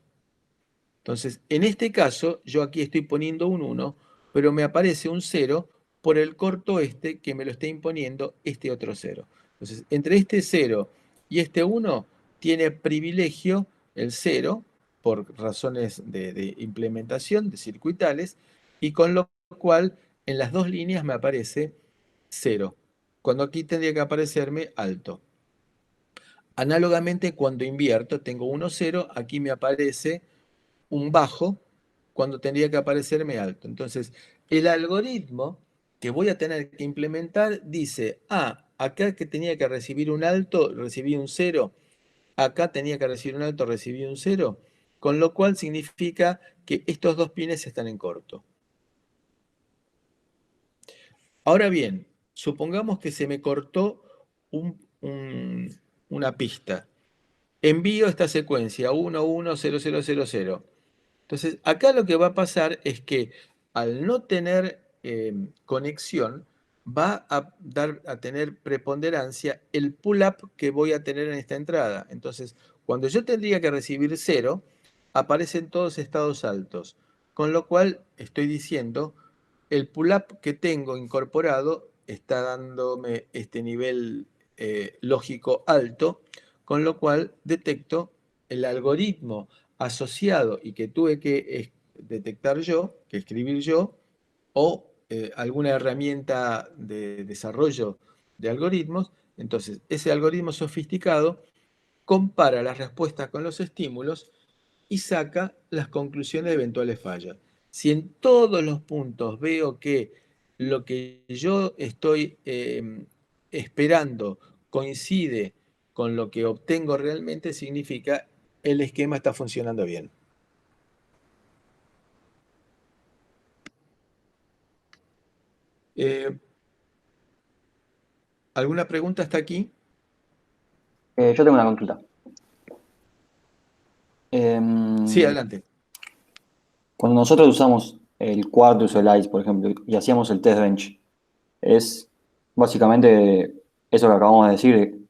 Entonces, en este caso, yo aquí estoy poniendo un 1, pero me aparece un 0 por el corto este que me lo está imponiendo este otro 0. Entonces, entre este 0 y este 1 tiene privilegio el 0 por razones de implementación, de circuitales, y con lo cual en las dos líneas me aparece 0, cuando aquí tendría que aparecerme alto. Análogamente, cuando invierto, tengo 1, 0, aquí me aparece un bajo cuando tendría que aparecerme alto. Entonces, el algoritmo que voy a tener que implementar dice, acá que tenía que recibir un alto, recibí un 0, acá tenía que recibir un alto, recibí un 0, con lo cual significa que estos dos pines están en corto. Ahora bien, supongamos que se me cortó una pista. Envío esta secuencia 1, 1, 0, 0, 0, 0. Entonces, acá lo que va a pasar es que al no tener conexión, va a tener preponderancia el pull-up que voy a tener en esta entrada. Entonces, cuando yo tendría que recibir 0, aparecen todos estados altos. Con lo cual, estoy diciendo, el pull-up que tengo incorporado está dándome este nivel lógico alto, con lo cual detecto el algoritmo asociado y que tuve que detectar yo, que escribir yo, o alguna herramienta de desarrollo de algoritmos. Entonces, ese algoritmo sofisticado compara las respuestas con los estímulos y saca las conclusiones de eventuales fallas. Si en todos los puntos veo que lo que yo estoy esperando coincide con lo que obtengo realmente, significa el esquema está funcionando bien. ¿Alguna pregunta hasta aquí? Yo tengo una consulta. Sí, Em, adelante. Cuando nosotros usamos el Quartus o el ICE, por ejemplo, y hacíamos el test bench, es básicamente eso que acabamos de decir.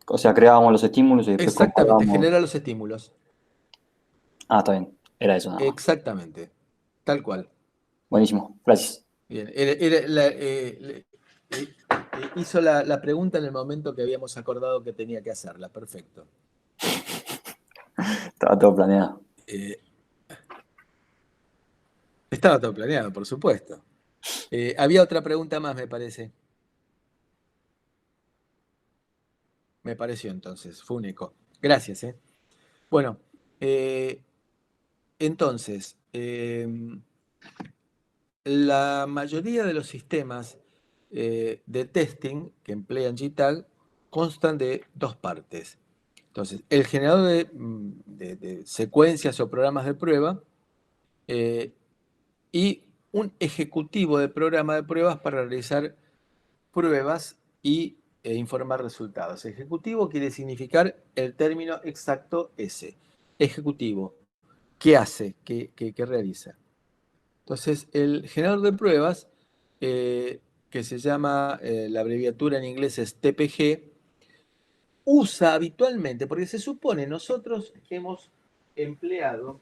O sea, creábamos los estímulos y después Exactamente, comparábamos. genera los estímulos. Ah, está bien. Era eso nada más. Exactamente, tal cual. Buenísimo. Gracias. Bien, hizo la pregunta en el momento que habíamos acordado que tenía que hacerla. Perfecto. Estaba todo planeado. Eh, Estaba todo planeado, por supuesto. Había otra pregunta más, me parece. Me pareció entonces, fue un eco. Gracias, ¿eh? Bueno, eh, entonces, la mayoría de los sistemas de testing que emplean GTAG constan de dos partes. Entonces, el generador de secuencias o programas de prueba eh, y un ejecutivo de programa de pruebas para realizar pruebas e informar resultados. Ejecutivo quiere significar el término exacto ese. Ejecutivo. ¿Qué hace? ¿Qué realiza? Entonces, el generador de pruebas, que se llama, la abreviatura en inglés es TPG, usa habitualmente, porque se supone nosotros hemos empleado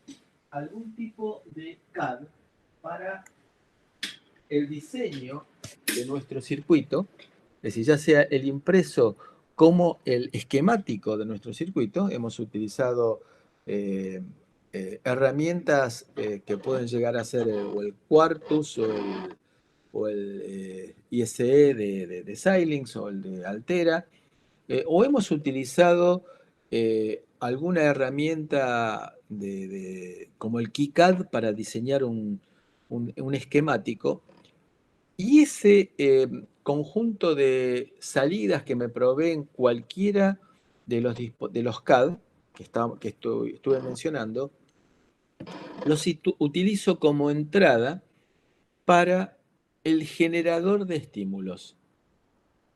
algún tipo de CAD para el diseño de nuestro circuito, es decir, ya sea el impreso como el esquemático de nuestro circuito. Hemos utilizado eh, herramientas que pueden llegar a ser o el Quartus o el ISE de Xilinx o el de Altera, o hemos utilizado alguna herramienta como el KiCad para diseñar un esquemático, y ese conjunto de salidas que me proveen cualquiera de los CAD que estuve mencionando, los utilizo como entrada para el generador de estímulos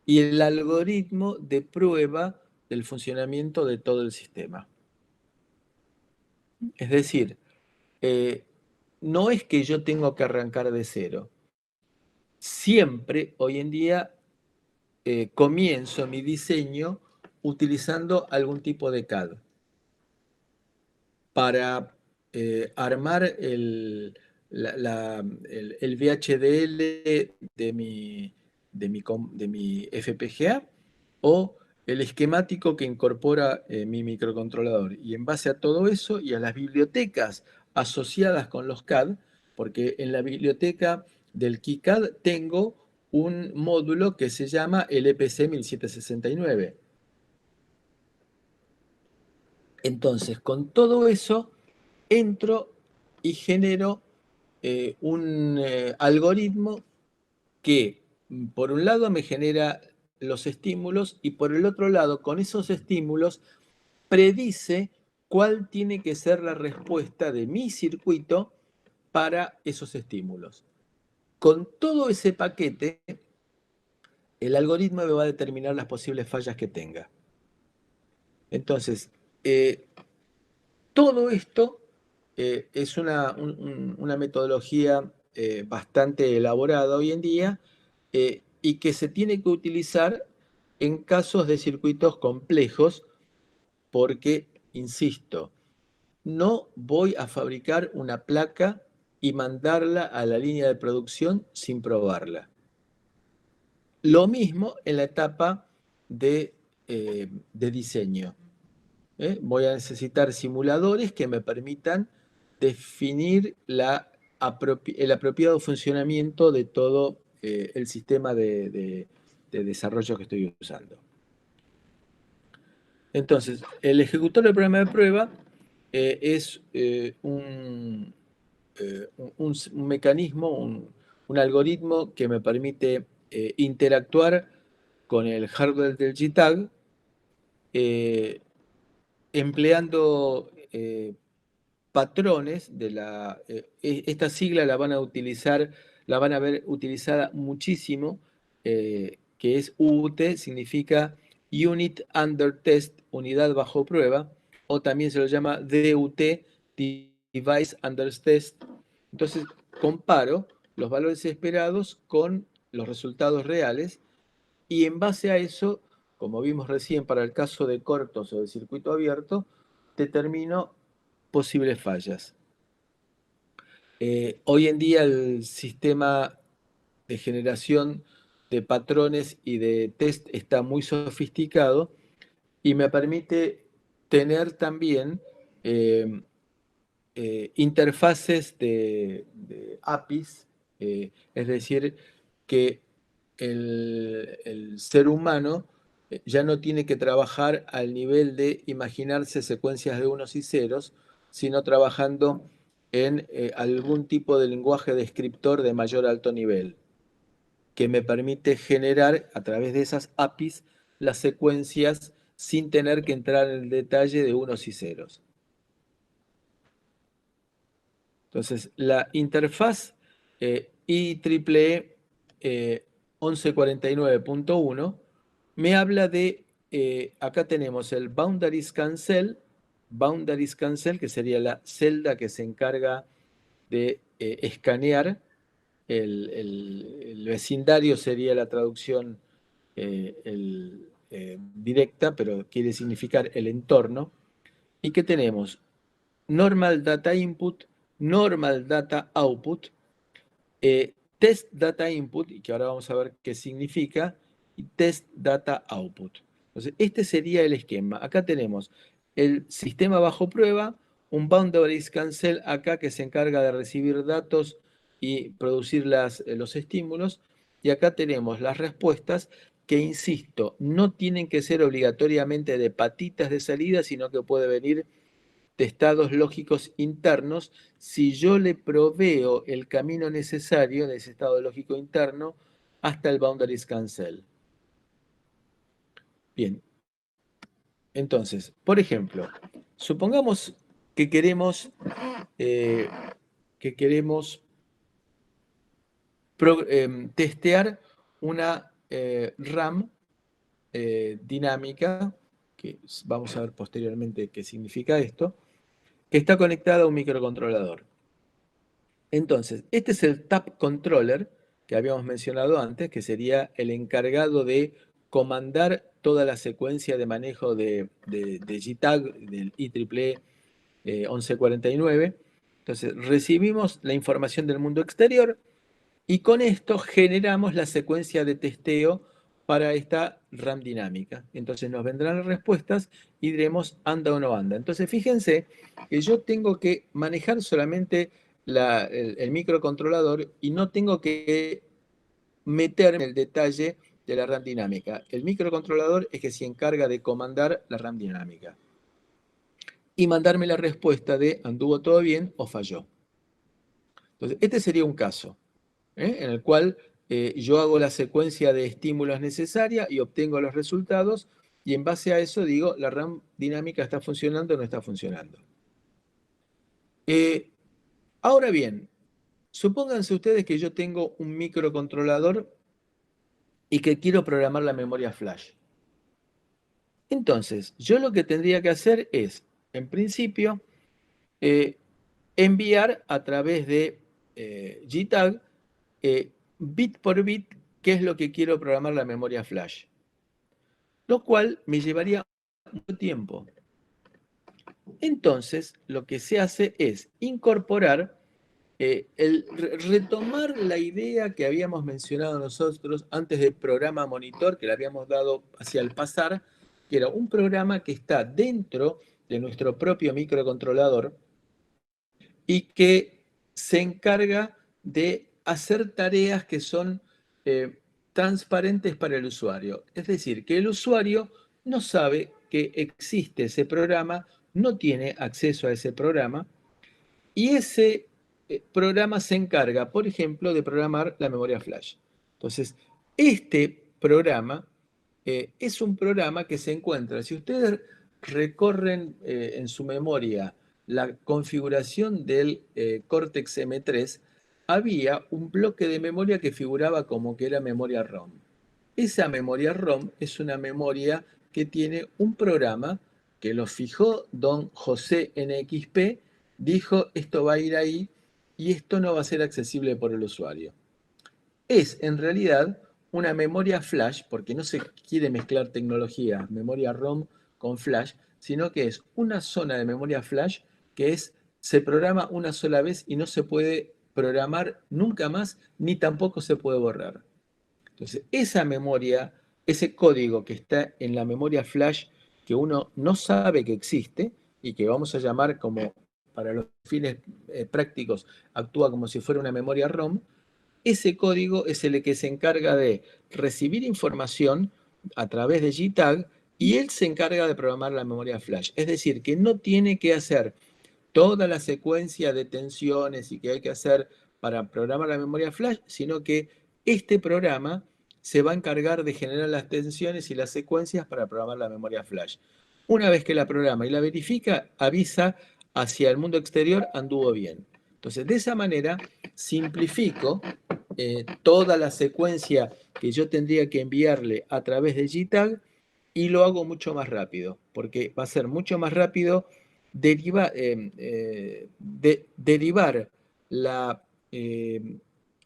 y el algoritmo de prueba del funcionamiento de todo el sistema. Es decir, eh, no es que yo tengo que arrancar de cero. Siempre, hoy en día, comienzo mi diseño utilizando algún tipo de CAD para armar el VHDL de mi FPGA o el esquemático que incorpora mi microcontrolador. Y en base a todo eso y a las bibliotecas asociadas con los CAD, porque en la biblioteca del KiCad tengo un módulo que se llama LPC 1769. Entonces, con todo eso, entro y genero un algoritmo que, por un lado, me genera los estímulos y por el otro lado, con esos estímulos, predice cuál tiene que ser la respuesta de mi circuito para esos estímulos. Con todo ese paquete, el algoritmo me va a determinar las posibles fallas que tenga. Entonces, todo esto es una metodología bastante elaborada hoy en día, y que se tiene que utilizar en casos de circuitos complejos porque, insisto, no voy a fabricar una placa y mandarla a la línea de producción sin probarla. Lo mismo en la etapa de diseño. Voy a necesitar simuladores que me permitan definir el apropiado funcionamiento de todo el sistema de desarrollo que estoy usando. Entonces, el ejecutor del programa de prueba es un mecanismo, un algoritmo que me permite interactuar con el hardware del JTAG, empleando patrones de esta sigla la van a utilizar, la van a ver utilizada muchísimo, que es UUT, significa Unit Under Test, unidad bajo prueba, o también se lo llama DUT, Device Under Test. Entonces, comparo los valores esperados con los resultados reales y en base a eso, como vimos recién para el caso de cortos o de circuito abierto, determino posibles fallas. Hoy en día el sistema de generación de patrones y de test está muy sofisticado y me permite tener también eh, interfaces de APIs, es decir, que el ser humano ya no tiene que trabajar al nivel de imaginarse secuencias de unos y ceros, sino trabajando en algún tipo de lenguaje descriptor de mayor alto nivel, que me permite generar a través de esas APIs las secuencias sin tener que entrar en el detalle de unos y ceros. Entonces, la interfaz IEEE 1149.1 me habla de, acá tenemos el Boundaries Cancel, que sería la celda que se encarga de escanear, el vecindario sería la traducción directa, pero quiere significar el entorno. ¿Y qué tenemos? Normal Data Input, Normal Data Output, Test Data Input, y que ahora vamos a ver qué significa, y Test Data Output. Entonces, este sería el esquema. Acá tenemos el sistema bajo prueba, un Boundaries Cancel acá que se encarga de recibir datos y producir los estímulos, y acá tenemos las respuestas que, insisto, no tienen que ser obligatoriamente de patitas de salida, sino que puede venir de estados lógicos internos si yo le proveo el camino necesario de ese estado lógico interno hasta el boundaries cancel. Bien, entonces, por ejemplo, supongamos que queremos, eh, que queremos testear una RAM dinámica, que vamos a ver posteriormente qué significa esto, que está conectada a un microcontrolador. Entonces, este es el Tap Controller que habíamos mencionado antes, que sería el encargado de comandar toda la secuencia de manejo de JTAG, del IEEE 1149. Entonces, recibimos la información del mundo exterior y con esto generamos la secuencia de testeo para esta RAM dinámica. Entonces nos vendrán las respuestas y diremos anda o no anda. Entonces fíjense que yo tengo que manejar solamente el microcontrolador y no tengo que meterme en el detalle de la RAM dinámica. El microcontrolador es que se encarga de comandar la RAM dinámica y mandarme la respuesta de anduvo todo bien o falló. Entonces, este sería un caso en el cual yo hago la secuencia de estímulos necesaria y obtengo los resultados, y en base a eso digo, la RAM dinámica está funcionando o no está funcionando. Ahora bien, supónganse ustedes que yo tengo un microcontrolador y que quiero programar la memoria flash. Entonces, yo lo que tendría que hacer es, en principio, enviar a través de JTAG bit por bit qué es lo que quiero programar la memoria flash, lo cual me llevaría mucho tiempo. Entonces, lo que se hace es incorporar, retomar la idea que habíamos mencionado nosotros antes del programa monitor, que le habíamos dado hacia el pasar, que era un programa que está dentro de nuestro propio microcontrolador y que se encarga de hacer tareas que son transparentes para el usuario. Es decir, que el usuario no sabe que existe ese programa, no tiene acceso a ese programa, y ese programa se encarga, por ejemplo, de programar la memoria flash. Entonces, este programa es un programa que se encuentra, si ustedes recorren en su memoria la configuración del Cortex M3, había un bloque de memoria que figuraba como que era memoria ROM. Esa memoria ROM es una memoria que tiene un programa que lo fijó don José NXP, dijo esto va a ir ahí y esto no va a ser accesible por el usuario. Es en realidad una memoria flash, porque no se quiere mezclar tecnología, memoria ROM con flash, sino que es una zona de memoria flash que se programa una sola vez y no se puede programar nunca más, ni tampoco se puede borrar. Entonces, esa memoria, ese código que está en la memoria flash que uno no sabe que existe y que vamos a llamar como, para los fines prácticos, actúa como si fuera una memoria ROM, ese código es el que se encarga de recibir información a través de JTAG y él se encarga de programar la memoria flash. Es decir, que no tiene que hacer toda la secuencia de tensiones y que hay que hacer para programar la memoria flash, sino que este programa se va a encargar de generar las tensiones y las secuencias para programar la memoria flash. Una vez que la programa y la verifica, avisa hacia el mundo exterior, anduvo bien. Entonces, de esa manera, simplifico toda la secuencia que yo tendría que enviarle a través de JTAG y lo hago mucho más rápido, porque va a ser mucho más rápido derivar la, eh,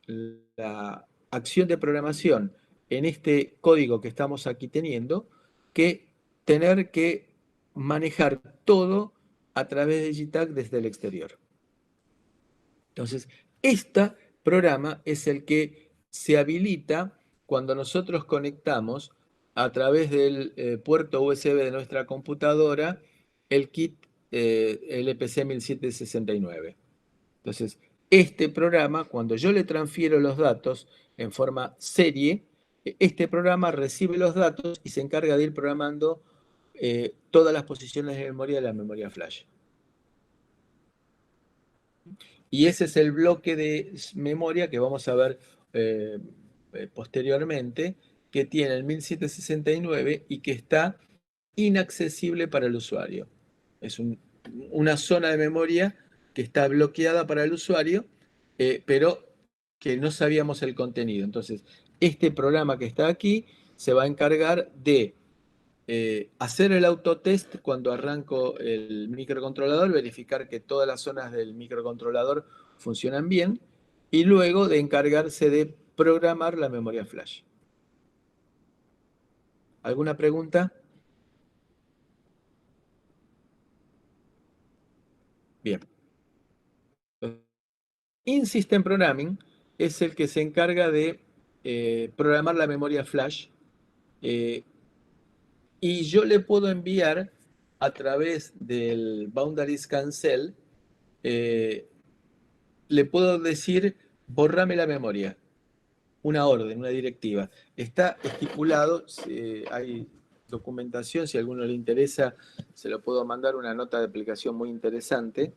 la acción de programación en este código que estamos aquí teniendo, que tener que manejar todo a través de JTAG desde el exterior. Entonces, este programa es el que se habilita cuando nosotros conectamos a través del puerto USB de nuestra computadora el kit LPC 1769. Entonces, este programa, cuando yo le transfiero los datos en forma serie, este programa recibe los datos y se encarga de ir programando todas las posiciones de memoria de la memoria flash. Y ese es el bloque de memoria que vamos a ver posteriormente, que tiene el 1769 y que está inaccesible para el usuario. Es una zona de memoria que está bloqueada para el usuario, pero que no sabíamos el contenido. Entonces, este programa que está aquí se va a encargar de hacer el autotest cuando arranco el microcontrolador, verificar que todas las zonas del microcontrolador funcionan bien y luego de encargarse de programar la memoria flash. ¿Alguna pregunta? Bien. In-System Programming es el que se encarga de programar la memoria flash eh, y yo le puedo enviar a través del Boundaries Cancel eh, le puedo decir, borrame la memoria, una orden, una directiva. Está estipulado, hay documentación, si a alguno le interesa, se lo puedo mandar una nota de aplicación muy interesante,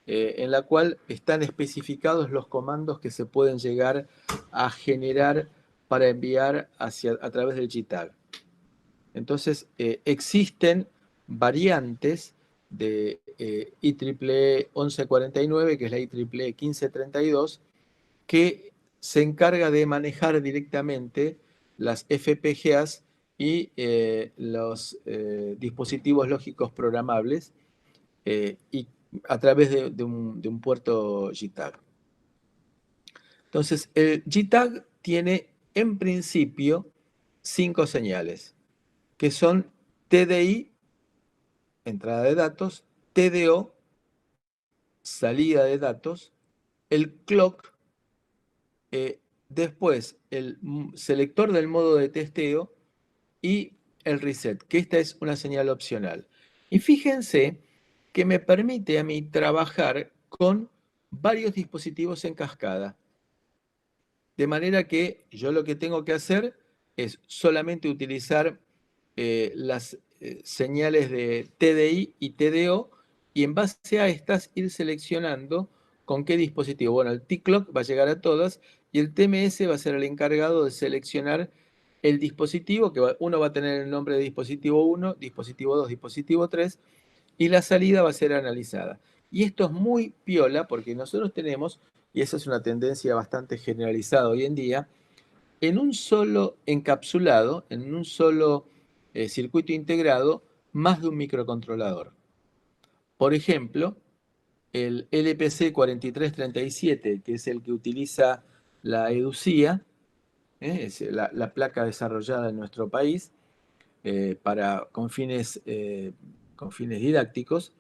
en la cual están especificados los comandos que se pueden llegar a generar para enviar a través del JTAG. Entonces, existen variantes de IEEE 1149, que es la IEEE 1532, que se encarga de manejar directamente las FPGAs y los dispositivos lógicos programables y a través de un puerto JTAG. Entonces, el JTAG tiene en principio 5 señales, que son TDI, entrada de datos, TDO, salida de datos, el clock, después el selector del modo de testeo y el reset, que esta es una señal opcional. Y fíjense que me permite a mí trabajar con varios dispositivos en cascada. De manera que yo lo que tengo que hacer es solamente utilizar las señales de TDI y TDO y en base a estas ir seleccionando con qué dispositivo. Bueno, el T-Clock va a llegar a todas y el TMS va a ser el encargado de seleccionar el dispositivo, uno va a tener el nombre de dispositivo 1, dispositivo 2, dispositivo 3, y la salida va a ser analizada. Y esto es muy piola porque nosotros tenemos, y esa es una tendencia bastante generalizada hoy en día, en un solo encapsulado, en un solo circuito integrado, más de un microcontrolador. Por ejemplo, el LPC 4337, que es el que utiliza la EDUCIA, es la placa desarrollada en nuestro país con fines didácticos,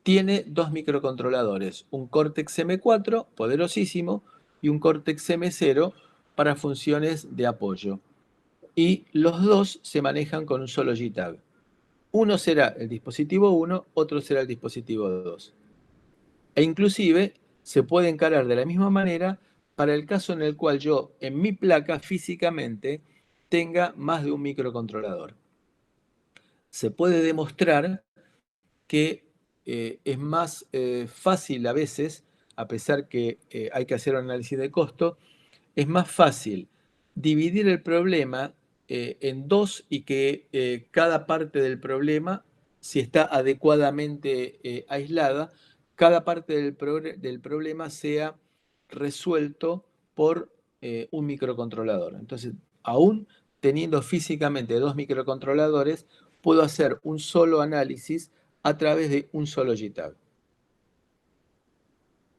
tiene dos microcontroladores, un Cortex M4 poderosísimo y un Cortex M0 para funciones de apoyo. Y los dos se manejan con un solo JTAG. Uno será el dispositivo 1, otro será el dispositivo 2. E inclusive se puede encarar de la misma manera para el caso en el cual yo en mi placa físicamente tenga más de un microcontrolador. Se puede demostrar que es más fácil a veces, a pesar que hay que hacer un análisis de costo, es más fácil dividir el problema en dos y que cada parte del problema, si está adecuadamente aislada, cada parte del problema sea resuelto por un microcontrolador. Entonces, aún teniendo físicamente dos microcontroladores, puedo hacer un solo análisis a través de un solo JTAG.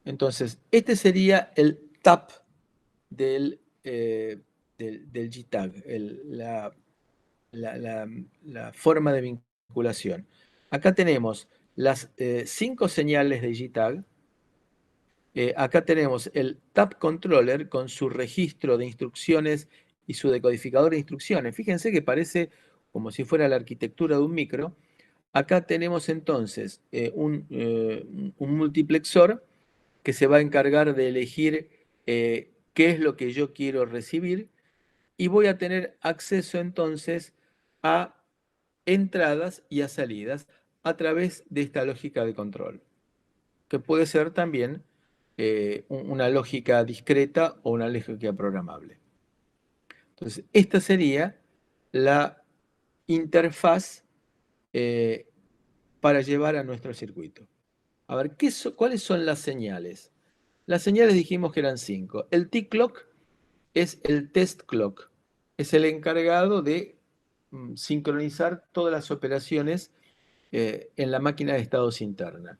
Entonces, este sería el TAP del JTAG, la forma de vinculación. Acá tenemos las 5 señales de JTAG. Acá tenemos el TAP Controller con su registro de instrucciones y su decodificador de instrucciones. Fíjense que parece como si fuera la arquitectura de un micro. Acá tenemos entonces un multiplexor que se va a encargar de elegir qué es lo que yo quiero recibir y voy a tener acceso entonces a entradas y a salidas a través de esta lógica de control, que puede ser también una lógica discreta o una lógica programable. Entonces, esta sería la interfaz para llevar a nuestro circuito. A ver, ¿cuáles son las señales? Las señales dijimos que eran 5. El T-Clock es el test clock. Es el encargado de sincronizar todas las operaciones en la máquina de estados interna.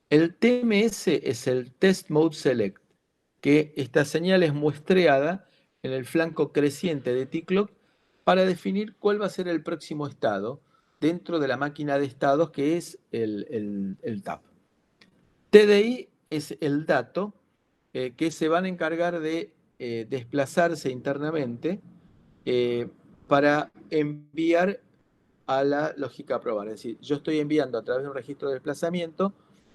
El TMS es el Test Mode Select, que esta señal es muestreada en el flanco creciente de T-Clock para definir cuál va a ser el próximo estado dentro de la máquina de estados que es el TAP. TDI es el dato que se van a encargar de desplazarse internamente para enviar a la lógica a probar. Es decir, yo estoy enviando a través de un registro de desplazamiento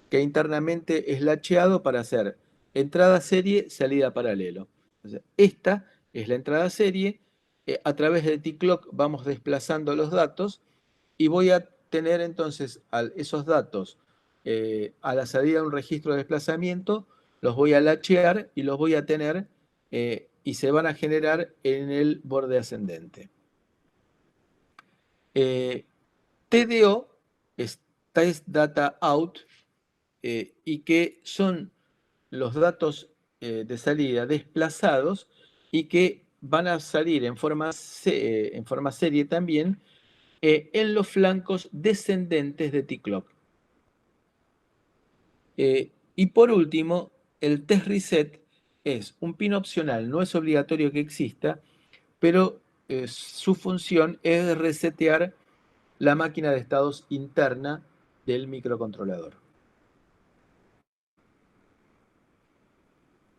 que internamente es lacheado para hacer entrada serie, salida paralelo. Entonces, esta es la entrada serie. A través de T-Clock vamos desplazando los datos y voy a tener entonces esos datos a la salida de un registro de desplazamiento, los voy a lachear y los voy a tener y se van a generar en el borde ascendente. TDO es Test Data Out y que son los datos de salida desplazados y que van a salir en forma serie también en los flancos descendentes de T-Clock. Y por último, el test reset es un pin opcional, no es obligatorio que exista, pero su función es resetear la máquina de estados interna del microcontrolador.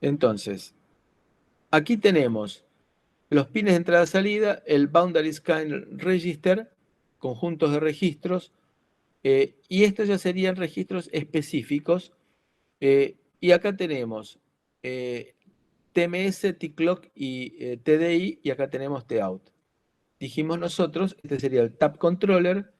Entonces, aquí tenemos los pines de entrada-salida, el Boundary Scan Register, conjuntos de registros, y estos ya serían registros específicos. Y acá tenemos TMS, T-Clock y TDI, y acá tenemos T-Out. Dijimos nosotros, este sería el Tap Controller,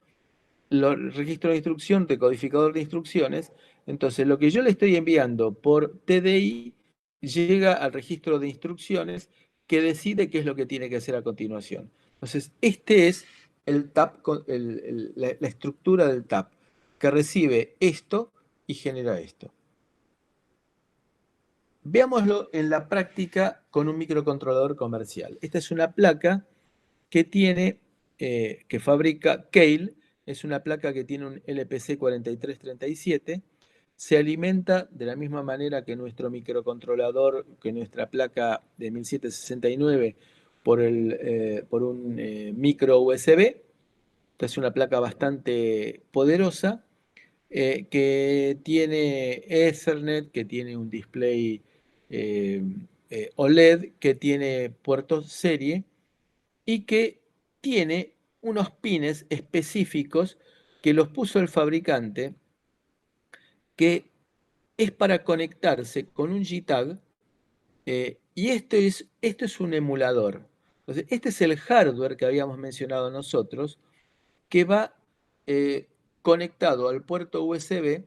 el registro de instrucción, decodificador de instrucciones. Entonces, lo que yo le estoy enviando por TDI llega al registro de instrucciones que decide qué es lo que tiene que hacer a continuación. Entonces, este es el TAP, la estructura del TAP, que recibe esto y genera esto. Veámoslo en la práctica con un microcontrolador comercial. Esta es una placa que tiene, que fabrica Keil, es una placa que tiene un LPC 4337, se alimenta de la misma manera que nuestro microcontrolador, que nuestra placa de 1769 por un micro USB. Esta es una placa bastante poderosa que tiene Ethernet, que tiene un display eh, OLED, que tiene puertos serie y que tiene unos pines específicos que los puso el fabricante, que es para conectarse con un JTAG, y esto es un emulador. Entonces, este es el hardware que habíamos mencionado nosotros, que va eh, conectado al puerto USB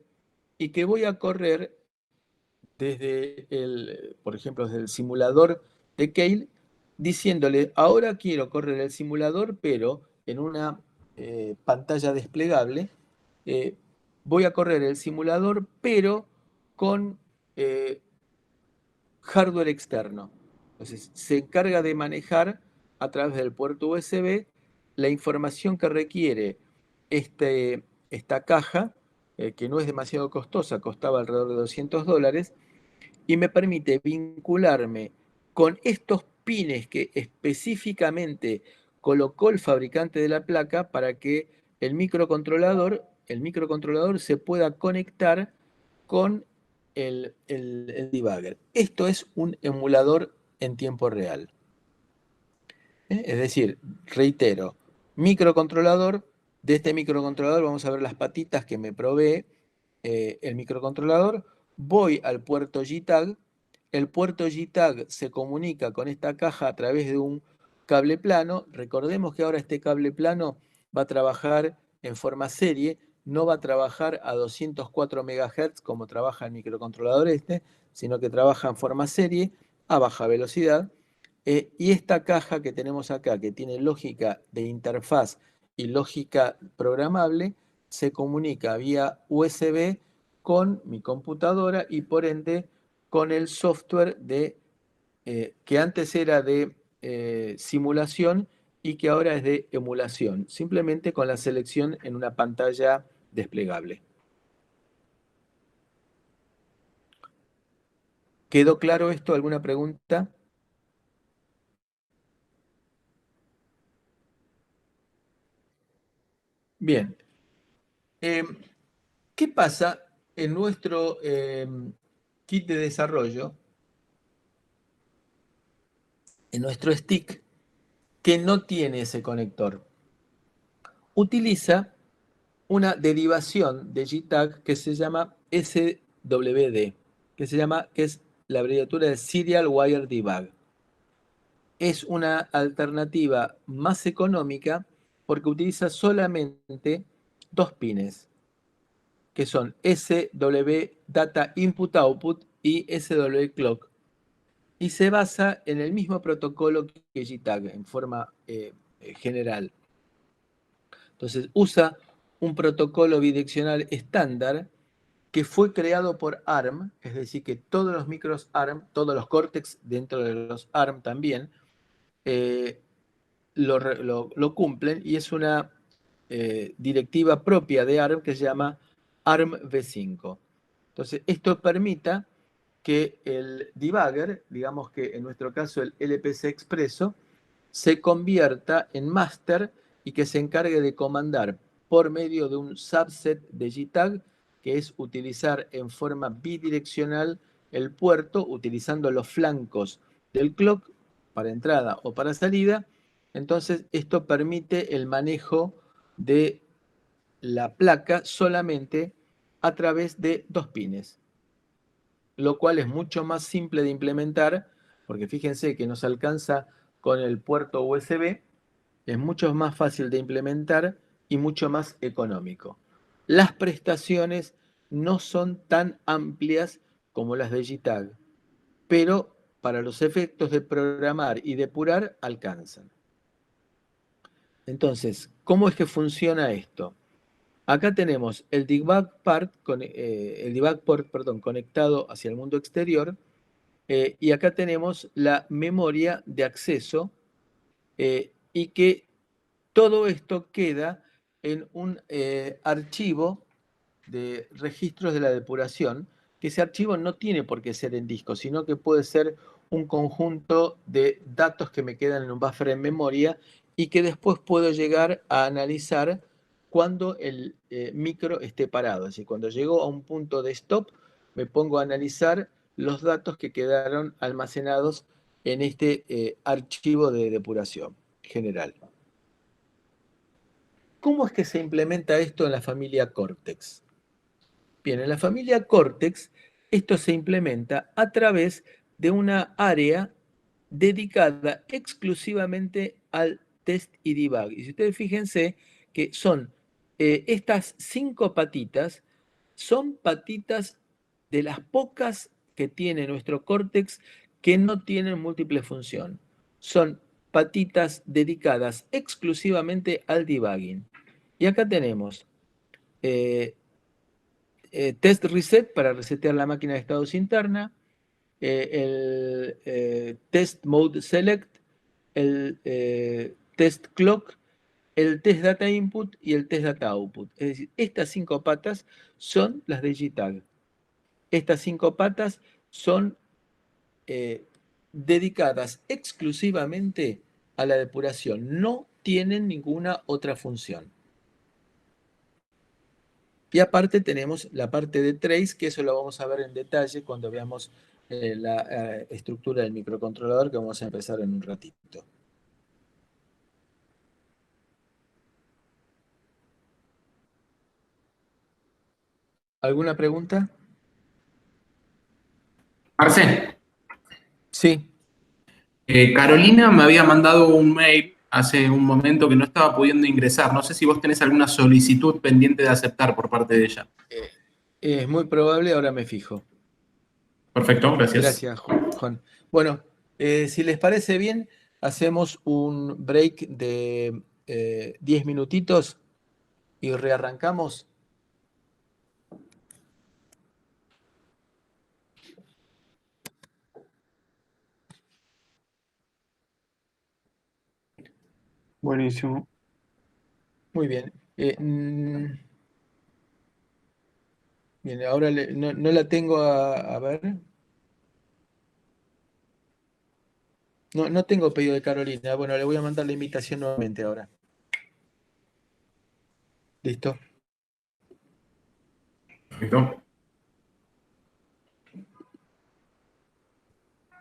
y que voy a correr desde por ejemplo, desde el simulador de Keil, diciéndole, ahora quiero correr el simulador, pero en una pantalla desplegable, eh, voy a correr el simulador, pero con eh, hardware externo. Entonces, se encarga de manejar a través del puerto USB la información que requiere esta caja, que no es demasiado costosa, costaba alrededor de $200, y me permite vincularme con estos pines que específicamente colocó el fabricante de la placa para que el microcontrolador se pueda conectar con el debugger. Esto es un emulador en tiempo real. Es decir, reitero, microcontrolador, de este microcontrolador vamos a ver las patitas que me provee el microcontrolador, voy al puerto JTAG, el puerto JTAG se comunica con esta caja a través de un cable plano, recordemos que ahora este cable plano va a trabajar en forma serie, no va a trabajar a 204 MHz como trabaja el microcontrolador este, sino que trabaja en forma serie a baja velocidad. Y esta caja que tenemos acá, que tiene lógica de interfaz y lógica programable, se comunica vía USB con mi computadora y por ende con el software que antes era de simulación y que ahora es de emulación, simplemente con la selección en una pantalla desplegable. ¿Quedó claro esto? ¿Alguna pregunta? Bien. Eh, ¿Qué pasa en nuestro kit de desarrollo, en nuestro stick, que no tiene ese conector? Utiliza una derivación de JTAG que se llama SWD, que es la abreviatura de Serial Wire Debug. Es una alternativa más económica porque utiliza solamente dos pines, que son SW Data Input Output y SW Clock, y se basa en el mismo protocolo que JTAG en forma general. Entonces usa un protocolo bidireccional estándar que fue creado por ARM, es decir, que todos los micros ARM, todos los Cortex dentro de los ARM también, eh, lo cumplen, y es una directiva propia de ARM que se llama ARM v5. Entonces, esto permite que el debugger, digamos que en nuestro caso el LPC expreso, se convierta en master y que se encargue de comandar por medio de un subset de JTAG, que es utilizar en forma bidireccional el puerto, utilizando los flancos del clock para entrada o para salida. Entonces, esto permite el manejo de la placa solamente a través de dos pines, lo cual es mucho más simple de implementar, porque fíjense que nos alcanza con el puerto USB, es mucho más fácil de implementar y mucho más económico. Las prestaciones no son tan amplias como las de JTAG, pero para los efectos de programar y depurar, alcanzan. Entonces, ¿cómo es que funciona esto? Acá tenemos el debug port, perdón, conectado hacia el mundo exterior, y acá tenemos la memoria de acceso, y que todo esto queda en un archivo de registros de la depuración, que ese archivo no tiene por qué ser en disco, sino que puede ser un conjunto de datos que me quedan en un buffer en memoria y que después puedo llegar a analizar cuando el micro esté parado. Es decir, cuando llego a un punto de stop, me pongo a analizar los datos que quedaron almacenados en este archivo de depuración general. ¿Cómo es que se implementa esto en la familia Cortex? Bien, en la familia Cortex, esto se implementa a través de una área dedicada exclusivamente al test y debug. Y si ustedes fíjense que son estas 5 patitas, son patitas de las pocas que tiene nuestro Cortex que no tienen múltiple función. Son patitas dedicadas exclusivamente al debugging. Y acá tenemos eh, test reset para resetear la máquina de estados interna, el test mode select, el test clock, el test data input y el test data output. Es decir, estas 5 patas son las de GTAG. Estas 5 patas son dedicadas exclusivamente a la depuración, no tienen ninguna otra función. Y aparte tenemos la parte de trace, que eso lo vamos a ver en detalle cuando veamos la estructura del microcontrolador, que vamos a empezar en un ratito. ¿Alguna pregunta? Marce, Sí. Carolina me había mandado un mail hace un momento que no estaba pudiendo ingresar. No sé si vos tenés alguna solicitud pendiente de aceptar por parte de ella. Es muy probable, ahora me fijo. Perfecto, gracias. Gracias, Juan. Bueno, si les parece bien, hacemos un break de 10 minutitos y rearrancamos. Buenísimo. Muy bien. Bien, ahora no la tengo a ver. No tengo pedido de Carolina. Bueno, le voy a mandar la invitación nuevamente ahora. ¿Listo? Perfecto.